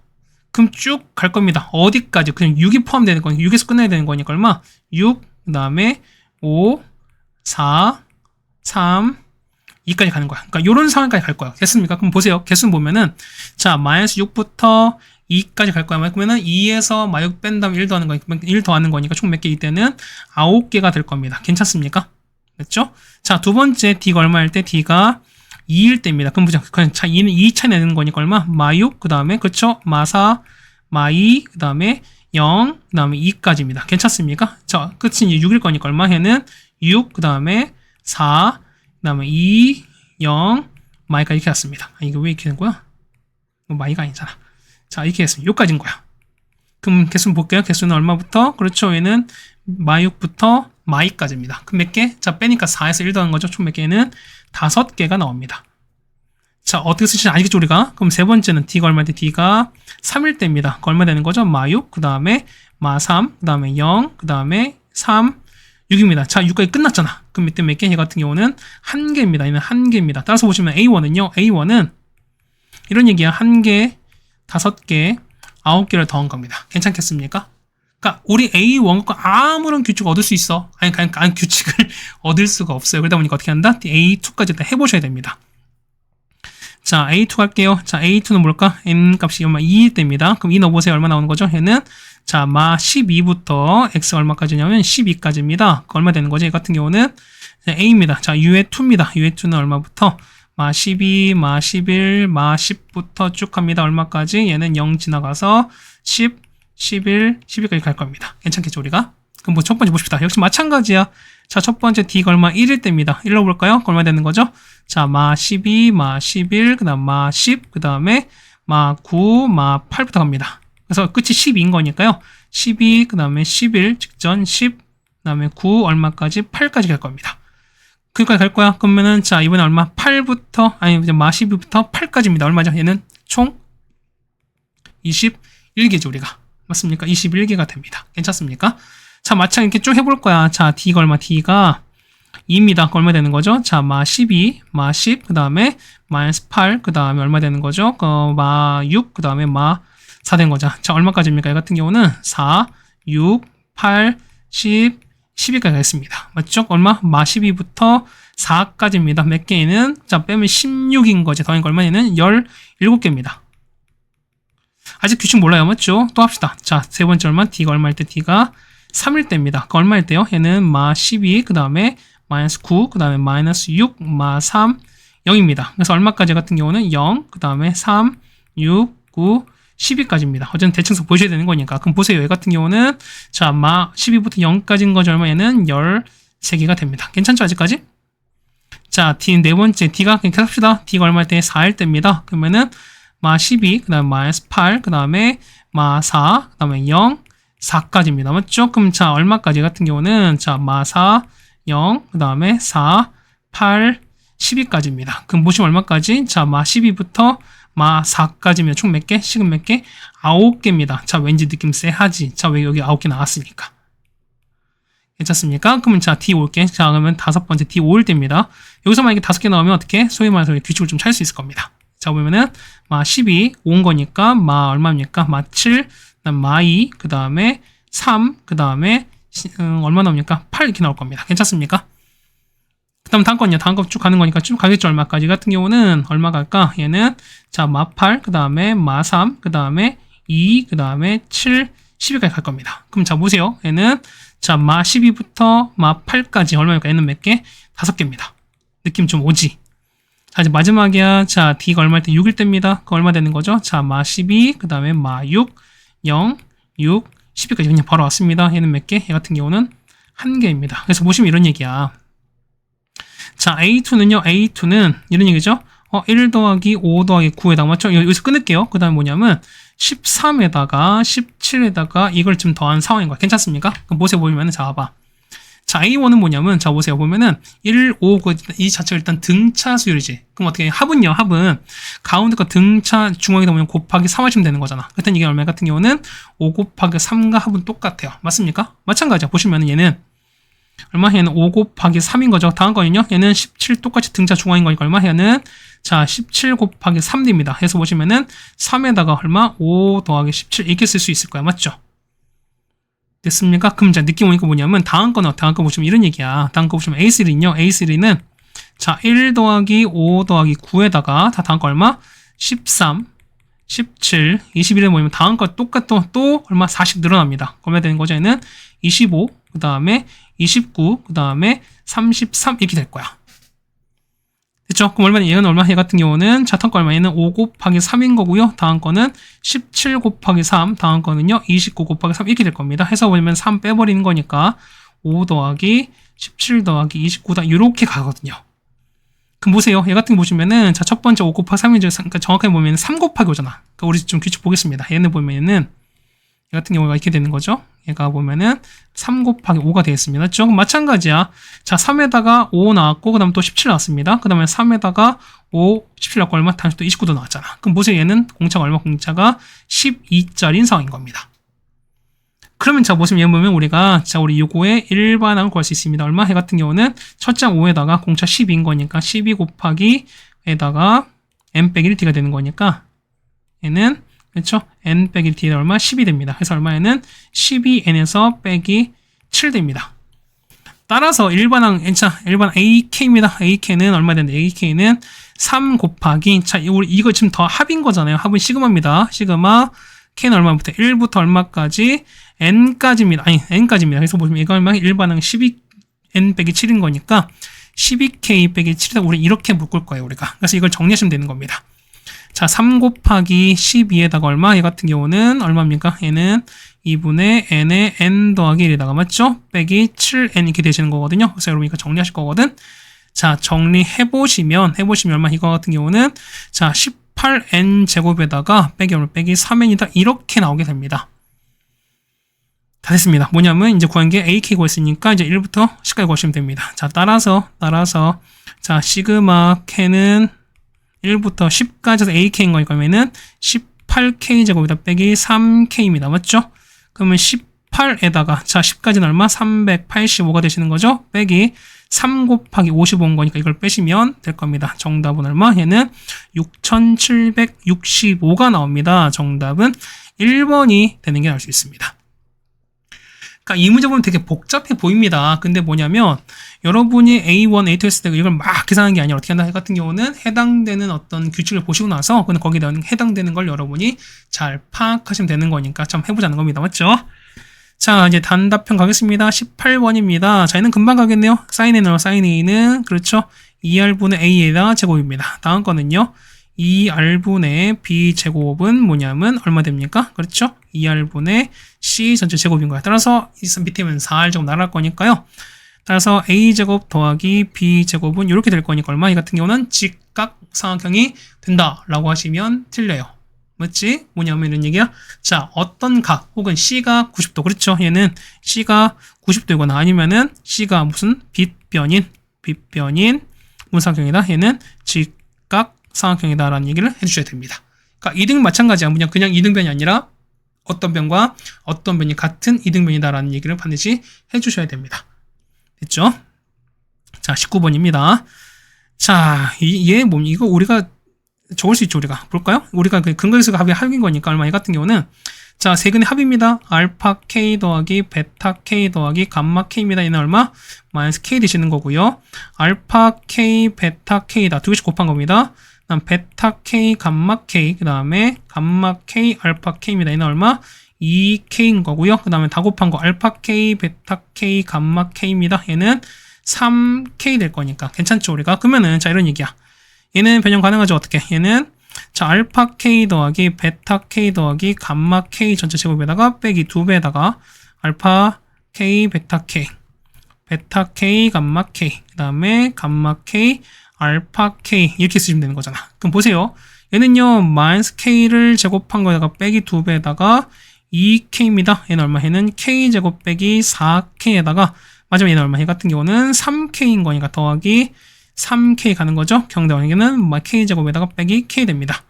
그럼 쭉 갈 겁니다. 어디까지? 그냥 6이 포함되는 거니까, 6에서 끝내야 되는 거니까 얼마? 6, 그 다음에 5, 4, 3, 2까지 가는 거야. 그러니까 이런 상황까지 갈 거야. 됐습니까? 그럼 보세요. 개수는 보면은, 자, 마이너스 6부터 2까지 갈 거야. 그러면은 2에서 마6 뺀 다음에 1 더하는 거니까, 1 더하는 거니까 총 몇 개일 때는 9개가 될 겁니다. 괜찮습니까? 됐죠? 자, 두 번째 D가 얼마일 때? D가 2일 때입니다. 그럼 보자. 자, 2는 2 차이 내는 거니까 얼마? 마6, 그 다음에, 그렇죠? 마4, 마2, 그 다음에 0, 그 다음에 2까지입니다. 괜찮습니까? 자, 끝이 이제 6일 거니까 얼마? 얘는 6, 그 다음에 4, 그 다음에 2, 0, 마이까지 이렇게 왔습니다. 이게 왜 이렇게 된 거야? 마이가 아니잖아. 자, 이렇게 했습니다. 여기까지인 거야. 그럼 개수는 볼게요. 개수는 얼마부터? 그렇죠. 얘는 마6부터 마이까지입니다. 그럼 몇 개? 자, 빼니까 4에서 1 더하는 거죠. 총 몇 개는 5개가 나옵니다. 자, 어떻게 쓰시는지 알겠죠, 우리가? 그럼 세 번째는 D가 얼마일 때? D가 3일 때입니다. 그 얼마 되는 거죠? 마6, 그 다음에 마3, 그 다음에 0, 그 다음에 3, 6입니다. 자, 6까지 끝났잖아. 그럼 이때 몇 개? 얘 같은 경우는 1개입니다. 얘는 1개입니다. 따라서 보시면 A1은요, A1은 이런 얘기야. 1개, 5개, 9개를 더한 겁니다. 괜찮겠습니까? 그러니까 우리 A1과 아무런 규칙을 얻을 수 있어. 아니 규칙을 얻을 수가 없어요. 그러다 보니까 어떻게 한다? A2까지 다 해보셔야 됩니다. 자, A2 갈게요. 자, A2는 뭘까? N 값이 얼마? 2일 때입니다. 그럼 2 넣어보세요. 얼마 나오는 거죠? 얘는, 자, 마 12부터 X 얼마까지냐면 12까지입니다. 그 얼마 되는 거죠? 이 같은 경우는 A입니다. 자, U의 2입니다. U의 2는 얼마부터? 마 12, 마 11, 마 10부터 쭉 갑니다. 얼마까지? 얘는 0 지나가서 10, 11, 12까지 갈 겁니다. 괜찮겠죠, 우리가? 그럼 뭐 첫 번째 보십시다. 역시 마찬가지야. 자, 첫 번째 D가 얼마? 1일 때입니다. 1로 볼까요? 그 얼마 되는 거죠? 자, 마 12, 마 11, 그 다음 마 10, 그 다음에 마 9, 마 8부터 갑니다. 그래서 끝이 12인 거니까요. 12, 그 다음에 11, 직전 10, 그 다음에 9, 얼마까지? 8까지 갈 겁니다. 그까지 갈 거야. 그러면은 자 이번에 얼마? 8부터 아니 이제 마 12부터 8까지입니다. 얼마죠? 얘는 총 21개죠 우리가. 맞습니까? 21개가 됩니다. 괜찮습니까? 자 마찬가지 이렇게 쭉 해볼 거야. 자 D가 얼마? D가 2입니다. 얼마 되는 거죠? 자 마 12, 마 10, 그 다음에 마이너스 8, 그 다음에 얼마 되는 거죠? 마 6, 그 다음에 마 4 된 거죠. 자 얼마까지입니까? 이 같은 경우는 4, 6, 8, 10, 12까지 가겠습니다. 맞죠? 얼마? 마 12부터 4까지입니다. 몇 개는? 자, 빼면 16인 거지. 더하니까 얼마냐는 17개입니다. 아직 규칙 몰라요. 맞죠? 또 합시다. 자, 세 번째 얼마? D가 얼마일 때? D가 3일 때입니다. 그 얼마일 때요? 얘는 마 12, 그 다음에 마이너스 9, 그 다음에 마이너스 6, 마 3, 0입니다. 그래서 얼마까지 같은 경우는 0, 그 다음에 3, 6, 9, 12까지입니다. 어쨌든 대칭성 보셔야 되는 거니까. 그럼 보세요. 얘 같은 경우는 자, 마 12부터 0까지인 거죠. 얼마에는 13개가 됩니다. 괜찮죠? 아직까지? 자, D 네 번째 D가 그냥 계속 합시다. D가 얼마일 때? 4일 때입니다. 그러면은 마 12, 그 다음에 마이너스 8, 그 다음에 마 4, 그 다음에 0, 4까지입니다. 맞죠? 그럼 자, 얼마까지 같은 경우는 자, 마 4, 0, 그 다음에 4, 8, 12까지입니다. 그럼 보시면 얼마까지? 자, 마 12부터 마 4까지면 총 몇 개? 식은 몇 개? 9개입니다. 자, 왠지 느낌 쎄하지? 자, 왜 여기 9개 나왔으니까. 괜찮습니까? 그러면 자, D 올게. 자, 그러면 다섯 번째 D 5일 때입니다. 여기서 만약에 5개 나오면 어떻게? 소위 말해서 규칙을 좀 찾을 수 있을 겁니다. 자, 보면은 마 12, 5온 거니까 마 얼마입니까? 마 7, 그다음 마 2, 그 다음에 3, 그 다음에 얼마 나옵니까? 8 이렇게 나올 겁니다. 괜찮습니까? 그 다음 다음 건요. 다음 거 쭉 가는 거니까 쭉 가겠죠. 얼마까지 같은 경우는 얼마 갈까? 얘는 자, 마 8, 그 다음에 마 3, 그 다음에 2, 그 다음에 7, 12까지 갈 겁니다. 그럼 자, 보세요. 얘는 자, 마 12부터 마 8까지 얼마입니까? 얘는 몇 개? 5개입니다. 느낌 좀 오지? 자, 이제 마지막이야. 자, D가 얼마일 때? 6일 때입니다. 그 얼마 되는 거죠? 자, 마 12, 그 다음에 마 6, 0, 6, 12까지 그냥 바로 왔습니다. 얘는 몇 개? 얘 같은 경우는 1개입니다. 그래서 보시면 이런 얘기야. 자, A2는요, A2는 이런 얘기죠. 1 더하기 5 더하기 9에다가 맞죠? 여기서 끊을게요. 그 다음에 뭐냐면 13에다가 17에다가 이걸 좀 더한 상황인 거야. 괜찮습니까? 그럼 보세요. 보면은 자, 봐봐. 자, A1은 뭐냐면 자, 보세요. 보면은 1, 5, 이 자체가 일단 등차 수열이지. 그럼 어떻게 합은요? 합은 가운데 거 등차 중앙에다 보면 곱하기 3 하시면 되는 거잖아. 그랬더니 이게 얼마 같은 경우는 5 곱하기 3과 합은 똑같아요. 맞습니까? 마찬가지야. 보시면은 얘는 얼마? 얘는 5 곱하기 3인 거죠. 다음 거는요. 얘는 17 똑같이 등차 중앙인 거니까 얼마? 얘는 자, 17 곱하기 3입니다. 해서 보시면은 3에다가 얼마? 5 더하기 17 이렇게 쓸 수 있을 거야. 맞죠? 됐습니까? 그럼 자, 느낌 오니까 뭐냐면 다음 거는 다음 거 보시면 이런 얘기야. 다음 거 보시면 A3는요. A3는 자, 1 더하기 5 더하기 9에다가 다 다음 거 얼마? 13, 17, 21에 뭐냐면 다음 거 똑같아 또 얼마? 40 늘어납니다. 얼마 되는 거죠? 얘는 25, 그 다음에 29, 그 다음에 33 이렇게 될 거야. 됐죠? 그럼 얼마나 얘는 얼마? 얘 같은 경우는 자, 다음 거 얼마? 얘는 5 곱하기 3인 거고요. 다음 거는 17 곱하기 3, 다음 거는요 29 곱하기 3 이렇게 될 겁니다. 해서 보면 3 빼버리는 거니까 5 더하기 17 더하기 29다 이렇게 가거든요. 그럼 보세요. 얘 같은 거 보시면은 자, 첫 번째 5 곱하기 3이죠. 그러니까 정확하게 보면 3 곱하기 5잖아. 그러니까 우리 좀 규칙 보겠습니다. 얘는 보면은 얘 같은 경우가 이렇게 되는 거죠. 얘가 보면은 3 곱하기 5가 되겠습니다. 조금 마찬가지야. 자, 3에다가 5 나왔고, 그 다음에 또 17 나왔습니다. 그 다음에 3에다가 5, 17 나왔고, 얼마? 다시 또 29도 나왔잖아. 그럼 보세요. 얘는 공차가 얼마? 공차가 12짜리인 상황인 겁니다. 그러면 자, 보시면 얘 보면 우리가 자, 우리 요거의 일반항을 구할 수 있습니다. 얼마? 얘 같은 경우는 첫 장 5에다가 공차 12인 거니까 12 곱하기 에다가 n 빼기 1t가 되는 거니까 얘는 그렇죠? n 빼기 t가 얼마? 10이 됩니다. 그래서 얼마에는 12n에서 빼기 7 됩니다. 따라서 일반항 AK입니다. AK는 얼마 되는데 AK는 3 곱하기 자, 우리 이거 지금 더 합인 거잖아요. 합은 시그마입니다. 시그마 K는 얼마부터 1부터 얼마까지 n까지입니다. 아니 n까지입니다. 그래서 보시면 이거 얼마? 일반항 12n 빼기 7인 거니까 12k 빼기 7이다. 우리 이렇게 묶을 거예요. 우리가. 그래서 이걸 정리하시면 되는 겁니다. 자, 3 곱하기 12에다가 얼마? 얘 같은 경우는 얼마입니까? 얘는 2분의 n에 n 더하기 1에다가 맞죠? 빼기 7n 이렇게 되시는 거거든요. 그래서 여러분 이거 정리하실 거거든. 자, 정리해보시면 얼마? 이거 같은 경우는 자, 18n 제곱에다가 빼기 3n이다. 이렇게 나오게 됩니다. 다 됐습니다. 뭐냐면 이제 구한 게 AK 구했으니까 이제 1부터 10까지 구하시면 됩니다. 자, 따라서 자, 시그마 K는 1부터 10까지 해서 AK인 거니까 그러면은 18K 제곱이다 빼기 3K입니다. 맞죠? 그러면 18에다가 자, 10까지는 얼마? 385가 되시는 거죠? 빼기 3 곱하기 55인 거니까 이걸 빼시면 될 겁니다. 정답은 얼마? 얘는 6765가 나옵니다. 정답은 1번이 되는 게 나올 수 있습니다. 그러니까 이 문제 보면 되게 복잡해 보입니다. 근데 뭐냐면 여러분이 A1, A2 했을 때 이걸 막 계산하는 게 아니라 어떻게 한다 같은 경우는 해당되는 어떤 규칙을 보시고 나서 근데 거기에 해당되는 걸 여러분이 잘 파악하시면 되는 거니까 참 해보자는 겁니다. 맞죠? 자, 이제 단답형 가겠습니다. 18번입니다. 자, 얘는 금방 가겠네요. sin N으로 sin A는 그렇죠. 2R분의 A에다 제곱입니다. 다음 거는요. 2R분의 B 제곱은 뭐냐면 얼마 됩니까? 그렇죠? 2R분의 C 전체 제곱인 거야. 따라서 밑에는 4R 제곱 날아갈 거니까요. 따라서 A 제곱 더하기 B 제곱은 이렇게 될 거니까 얼마? 이 같은 경우는 직각삼각형이 된다라고 하시면 틀려요. 맞지? 뭐냐면 이런 얘기야. 자, 어떤 각 혹은 C가 90도 그렇죠? 얘는 C가 90도이거나 아니면은 C가 무슨 빗변인 문삼각형이다. 얘는 직각삼각형이다 라는 얘기를 해주셔야 됩니다. 그러니까 이등 마찬가지야. 그냥 이등변이 아니라 어떤 변과 어떤 변이 같은 이등변이다 라는 얘기를 반드시 해주셔야 됩니다. 됐죠? 자, 19번입니다. 자, 얘 뭡니까? 이거 우리가 적을 수 있죠, 우리가. 볼까요? 우리가 그 근거계수가 합인 거니까 얼마 이 같은 경우는 자, 세근의 합입니다. 알파 K 더하기 베타 K 더하기 감마 K입니다. 얘는 얼마? 마이너스 K 되시는 거고요. 알파 K, 베타 K다. 두 개씩 곱한 겁니다. 그다음 베타 K, 감마 K, 그 다음에 감마 K, 알파 K입니다. 얘는 얼마? 2K인 거고요. 그 다음에 다 곱한 거 알파 K, 베타 K, 감마 K입니다. 얘는 3K 될 거니까 괜찮죠, 우리가? 그러면은 자, 이런 얘기야. 얘는 변형 가능하죠. 어떻게? 얘는 자, 알파 K 더하기 베타 K 더하기 감마 K 전체 제곱에다가 빼기 2배에다가 알파 K, 베타 K 감마 K 그 다음에 감마 K, 알파 K 이렇게 쓰시면 되는 거잖아. 그럼 보세요. 얘는요 마이너스 K를 제곱한 거에다가 빼기 2배에다가 2K입니다. 얘는 얼마? 얘는 K 제곱 빼기 4K에다가 마지막 얘는 얼마? 얘 같은 경우는 3K인 거니까 더하기 3K 가는 거죠. 경대원에게는 K 제곱에다가 빼기 K 됩니다.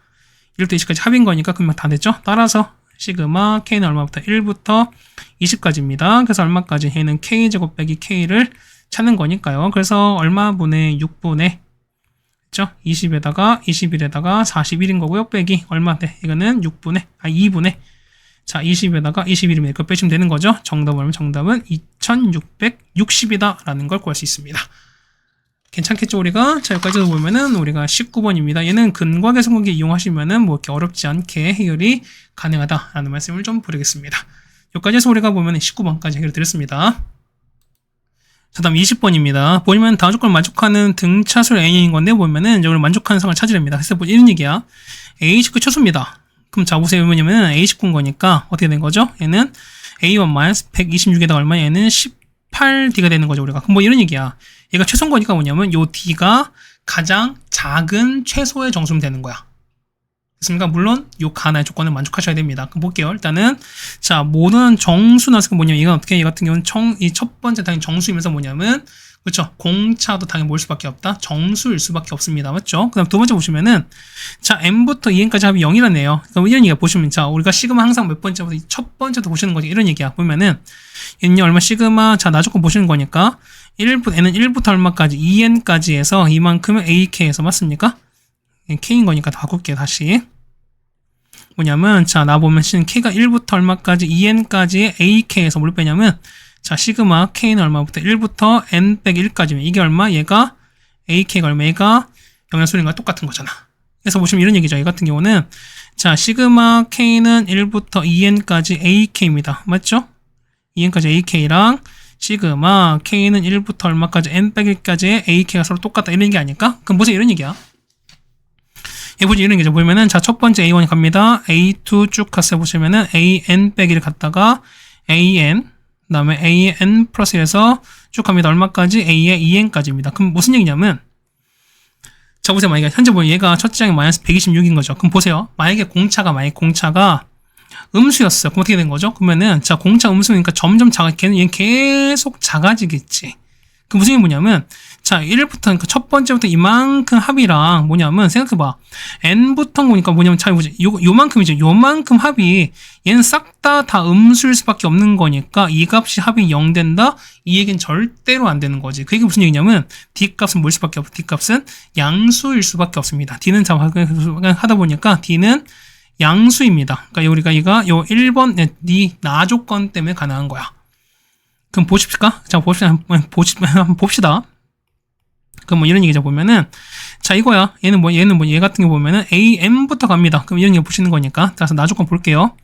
1부터 20까지 합인 거니까 금방 다 됐죠. 따라서 시그마 K는 얼마부터? 1부터 20까지입니다. 그래서 얼마까지? 얘는 K 제곱 빼기 K를 찾는 거니까요. 그래서 얼마분의 6분의 그렇죠? 20에다가 21에다가 41인 거고요. 빼기 얼마 돼? 이거는 2분의 자, 20에다가 21이면 이거 빼시면 되는 거죠. 정답은 2660이다 라는 걸 구할 수 있습니다. 괜찮겠죠, 우리가? 자, 여기까지 보면은 우리가 19번입니다. 얘는 근과 계승관계 이용하시면은 뭐 이렇게 어렵지 않게 해결이 가능하다라는 말씀을 좀 드리겠습니다. 여기까지 해서 우리가 보면은 19번까지 해결 드렸습니다. 자, 다음 20번입니다. 보시면 다음 조건을 만족하는 등차수 n인 건데 보면은 이걸 만족하는 상을 찾으랍니다. 그래서 이런 얘기야. A19 차수입니다. 그럼 자, 보세요. 뭐냐면은 A19인 거니까 어떻게 된 거죠? 얘는 A1 126에다가 얼마? 얘는 18D가 되는 거죠, 우리가. 그럼 뭐 이런 얘기야. 얘가 최소인 거니까 뭐냐면 요 D가 가장 작은 최소의 정수면 되는 거야. 됐습니까? 물론 요 하나의 조건을 만족하셔야 됩니다. 그럼 볼게요. 일단은 자, 모든 정수 나왔으니까 뭐냐면 이건 어떻게 얘 같은 경우는 이 첫 번째 당연히 정수이면서 뭐냐면 그렇죠. 공차도 당연히 뭘 수밖에 없다. 정수일 수밖에 없습니다. 맞죠? 그 다음 두 번째 보시면은 자, n부터 2n까지 합이 0이라네요. 그럼 이런 얘기가 보시면 자, 우리가 시그마 항상 몇 번째부터 첫 번째부터 보시는 거지. 이런 얘기야. 보면은 얘는 얼마 시그마 자, 나조건 보시는 거니까 n은 1부터 얼마까지 2n까지 해서 이만큼은 ak에서 맞습니까? k인 거니까 다 바꿀게요. 다시 뭐냐면 자, 나 보면 k가 1부터 얼마까지 2n까지의 ak에서 뭘 빼냐면 자, 시그마 k는 얼마부터 1부터 n 빼기 1까지면 이게 얼마? 얘가 ak가 얼마? 얘가 영향소리가 똑같은 거잖아. 그래서 보시면 이런 얘기죠. 이 같은 경우는 자, 시그마 k는 1부터 2n까지 ak입니다. 맞죠? 2n까지 ak랑 시그마 k는 1부터 얼마까지 n 빼기 1까지의 ak가 서로 똑같다. 이런 게 아닐까? 그럼 보세요. 이런 얘기야. 얘 보지 이런 얘기죠. 보면은 자, 첫 번째 A1이 갑니다. A2 쭉 갔어요. 보시면은 AN 빼기를 갔다가 AN 그 다음에 AN 플러스 1에서 쭉 갑니다. 얼마까지? A의 2N까지입니다. 그럼 무슨 얘기냐면 자, 보세요. 만약에 현재 보면 얘가 첫째 항이 마이너스 126인 거죠. 그럼 보세요. 만약에 공차가 음수였어요. 그럼 어떻게 된 거죠? 그러면은 자 공차 음수니까 점점 얘는 계속 작아지겠지. 그 무슨 게 뭐냐면 자 1부터 그러니까 첫 번째부터 이만큼 합이랑 뭐냐면 생각해봐. n부터 보니까 뭐냐면 잘 보지. 요만큼이죠. 요만큼 합이 얘는 싹 다 음수일 수밖에 없는 거니까 이 값이 합이 0 된다. 이 얘기는 절대로 안 되는 거지. 그 얘기 무슨 얘기냐면 d 값은 뭘 수밖에 없어. d 값은 양수일 수밖에 없습니다. d는 하다 보니까 d는 양수입니다. 그러니까 우리가 요 1번 나 조건 때문에 가능한 거야. 그럼 보십시까? 자, 한번 봅시다. 그럼 뭐 이런 얘기죠. 보면은, 자, 이거야. 얘 같은 게 보면은 am부터 갑니다. 그럼 이런 얘기 보시는 거니까. 그래서 나 조건 볼게요.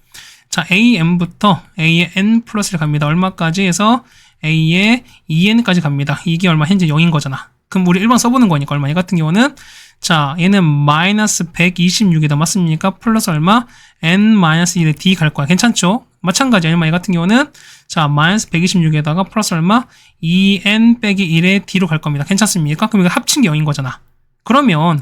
자, am부터 a의 n 플러스를 갑니다. 얼마까지 해서 a의 2n까지 갑니다. 이게 얼마? 현재 0인 거잖아. 그럼 우리 1번 써보는 거니까 얼마? 얘 같은 경우는 자, 얘는 마이너스 126이다. 맞습니까? 플러스 얼마? n-1에 d 갈 거야. 괜찮죠? 마찬가지. 얘 같은 경우는 자, 마이너스 126에다가 플러스 얼마? 2n 빼기 1에 d로 갈 겁니다. 괜찮습니까? 그럼 이거 합친 게 0인 거잖아. 그러면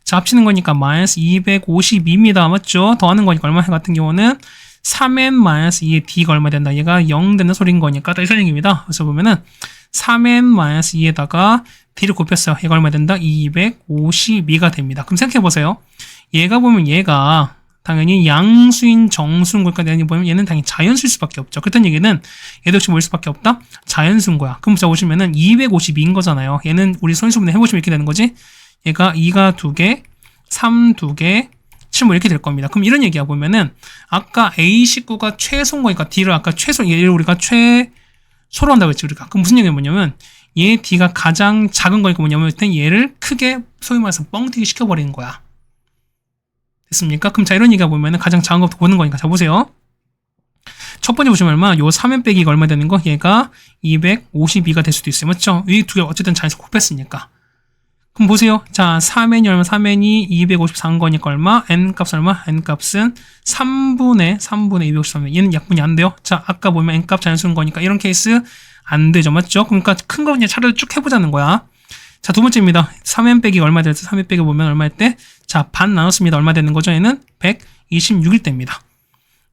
자, 합치는 거니까 마이너스 252입니다. 맞죠? 더하는 거니까 얼마? 얘 같은 경우는 3n-2의 d가 얼마 된다? 얘가 0 된다 소리인 거니까 또 이 소리입니다. 그래서 보면은 3n-2에다가 d를 곱했어요. 얘가 얼마 된다? 252가 됩니다. 그럼 생각해보세요. 얘가 보면 얘가 당연히 양수인 정수인 걸까? 보면 얘는 당연히 자연수일 수밖에 없죠. 그렇다는 얘기는 얘도 역시 뭐일 수밖에 없다? 자연수인 거야. 그럼 자 보시면은 252인 거잖아요. 얘는 우리 소인수분해 해보시면 이렇게 되는 거지. 얘가 2가 2개, 3 2개, 7 뭐 이렇게 될 겁니다. 그럼 이런 얘기야 보면은 아까 A19가 최소인 거니까 D를 아까 얘를 우리가 최소로 한다고 했지 우리가. 그럼 무슨 얘기가 뭐냐면 얘 D가 가장 작은 거니까 뭐냐면 얘를 크게 소위 말해서 뻥튀기 시켜버리는 거야. 됐습니까? 그럼 자 이런 얘기가 보면은 가장 작은 것부터 보는 거니까 자 보세요. 첫 번째 보시면 얼마? 요 3n 빼기가 얼마 되는 거? 얘가 252가 될 수도 있어요. 맞죠? 이 두 개 어쨌든 자연수 곱했으니까. 그럼 보세요. 자, 3n이 얼마? 3n이 254인 거니까 얼마? n 값 얼마? n 값은 3분의 253. 얘는 약분이 안 돼요. 자, 아까 보면 n 값 자연수인 거니까 이런 케이스 안 되죠. 맞죠? 그러니까 큰 거 그냥 차례로 쭉 해보자는 거야. 자, 두 번째입니다. 3n 빼기 얼마 될때 3n 빼기 보면 얼마일 때? 자, 반 나눴습니다. 얼마 되는 거죠? 얘는 126일 때입니다.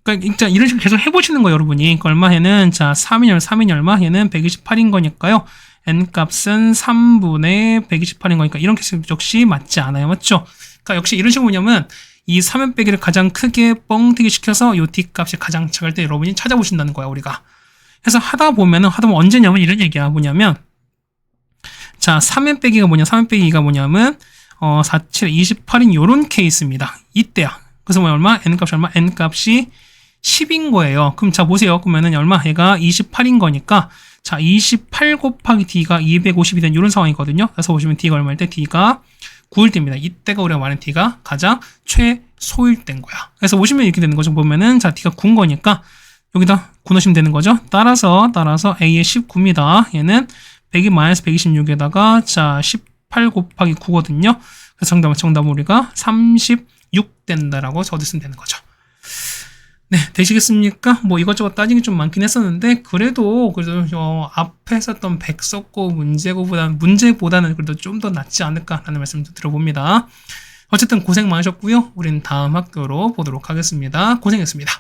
그러니까 이런 식으로 계속 해보시는 거예요, 여러분이. 그러니까 얼마? 얘는 자, 3n이 얼마? 얘는 128인 거니까요. n값은 3분의 128인 거니까 이런 케이스 역시 맞지 않아요. 맞죠? 그러니까 역시 이런 식으로 뭐냐면 이 3n 빼기를 가장 크게 뻥튀기 시켜서 요 d값이 가장 작을 때 여러분이 찾아보신다는 거야, 우리가. 그래서 하다 보면 언제냐면 이런 얘기야. 뭐냐면 자, 3n 빼기가 뭐냐? 3n 빼기가 뭐냐면 4, 7, 28인 요런 케이스입니다. 이때야. 그래서 얼마? n값이 얼마? n값이 10인 거예요. 그럼 자 보세요. 그러면은 얼마? 얘가 28인 거니까 자 28 곱하기 d가 250이 된 이런 상황이거든요. 그래서 보시면 d가 얼마일 때? d가 9일 때입니다. 이때가 우리가 말하는 d가 가장 최소일 때인 거야. 그래서 보시면 이렇게 되는 거죠. 보면은 자 d가 9인 거니까 여기다 9 넣으시면 되는 거죠. 따라서 a의 19입니다. 얘는 100이 마이너스 126에다가 자 18 곱하기 9거든요. 그래서 정답은 우리가 36 된다라고 적으시면 되는 거죠. 네, 되시겠습니까? 뭐 이것저것 따지기 좀 많긴 했었는데 그래도 앞에 썼던 백석고 문제보다는 그래도 좀 더 낫지 않을까라는 말씀도 들어봅니다. 어쨌든 고생 많으셨고요. 우린 다음 학교로 보도록 하겠습니다. 고생했습니다.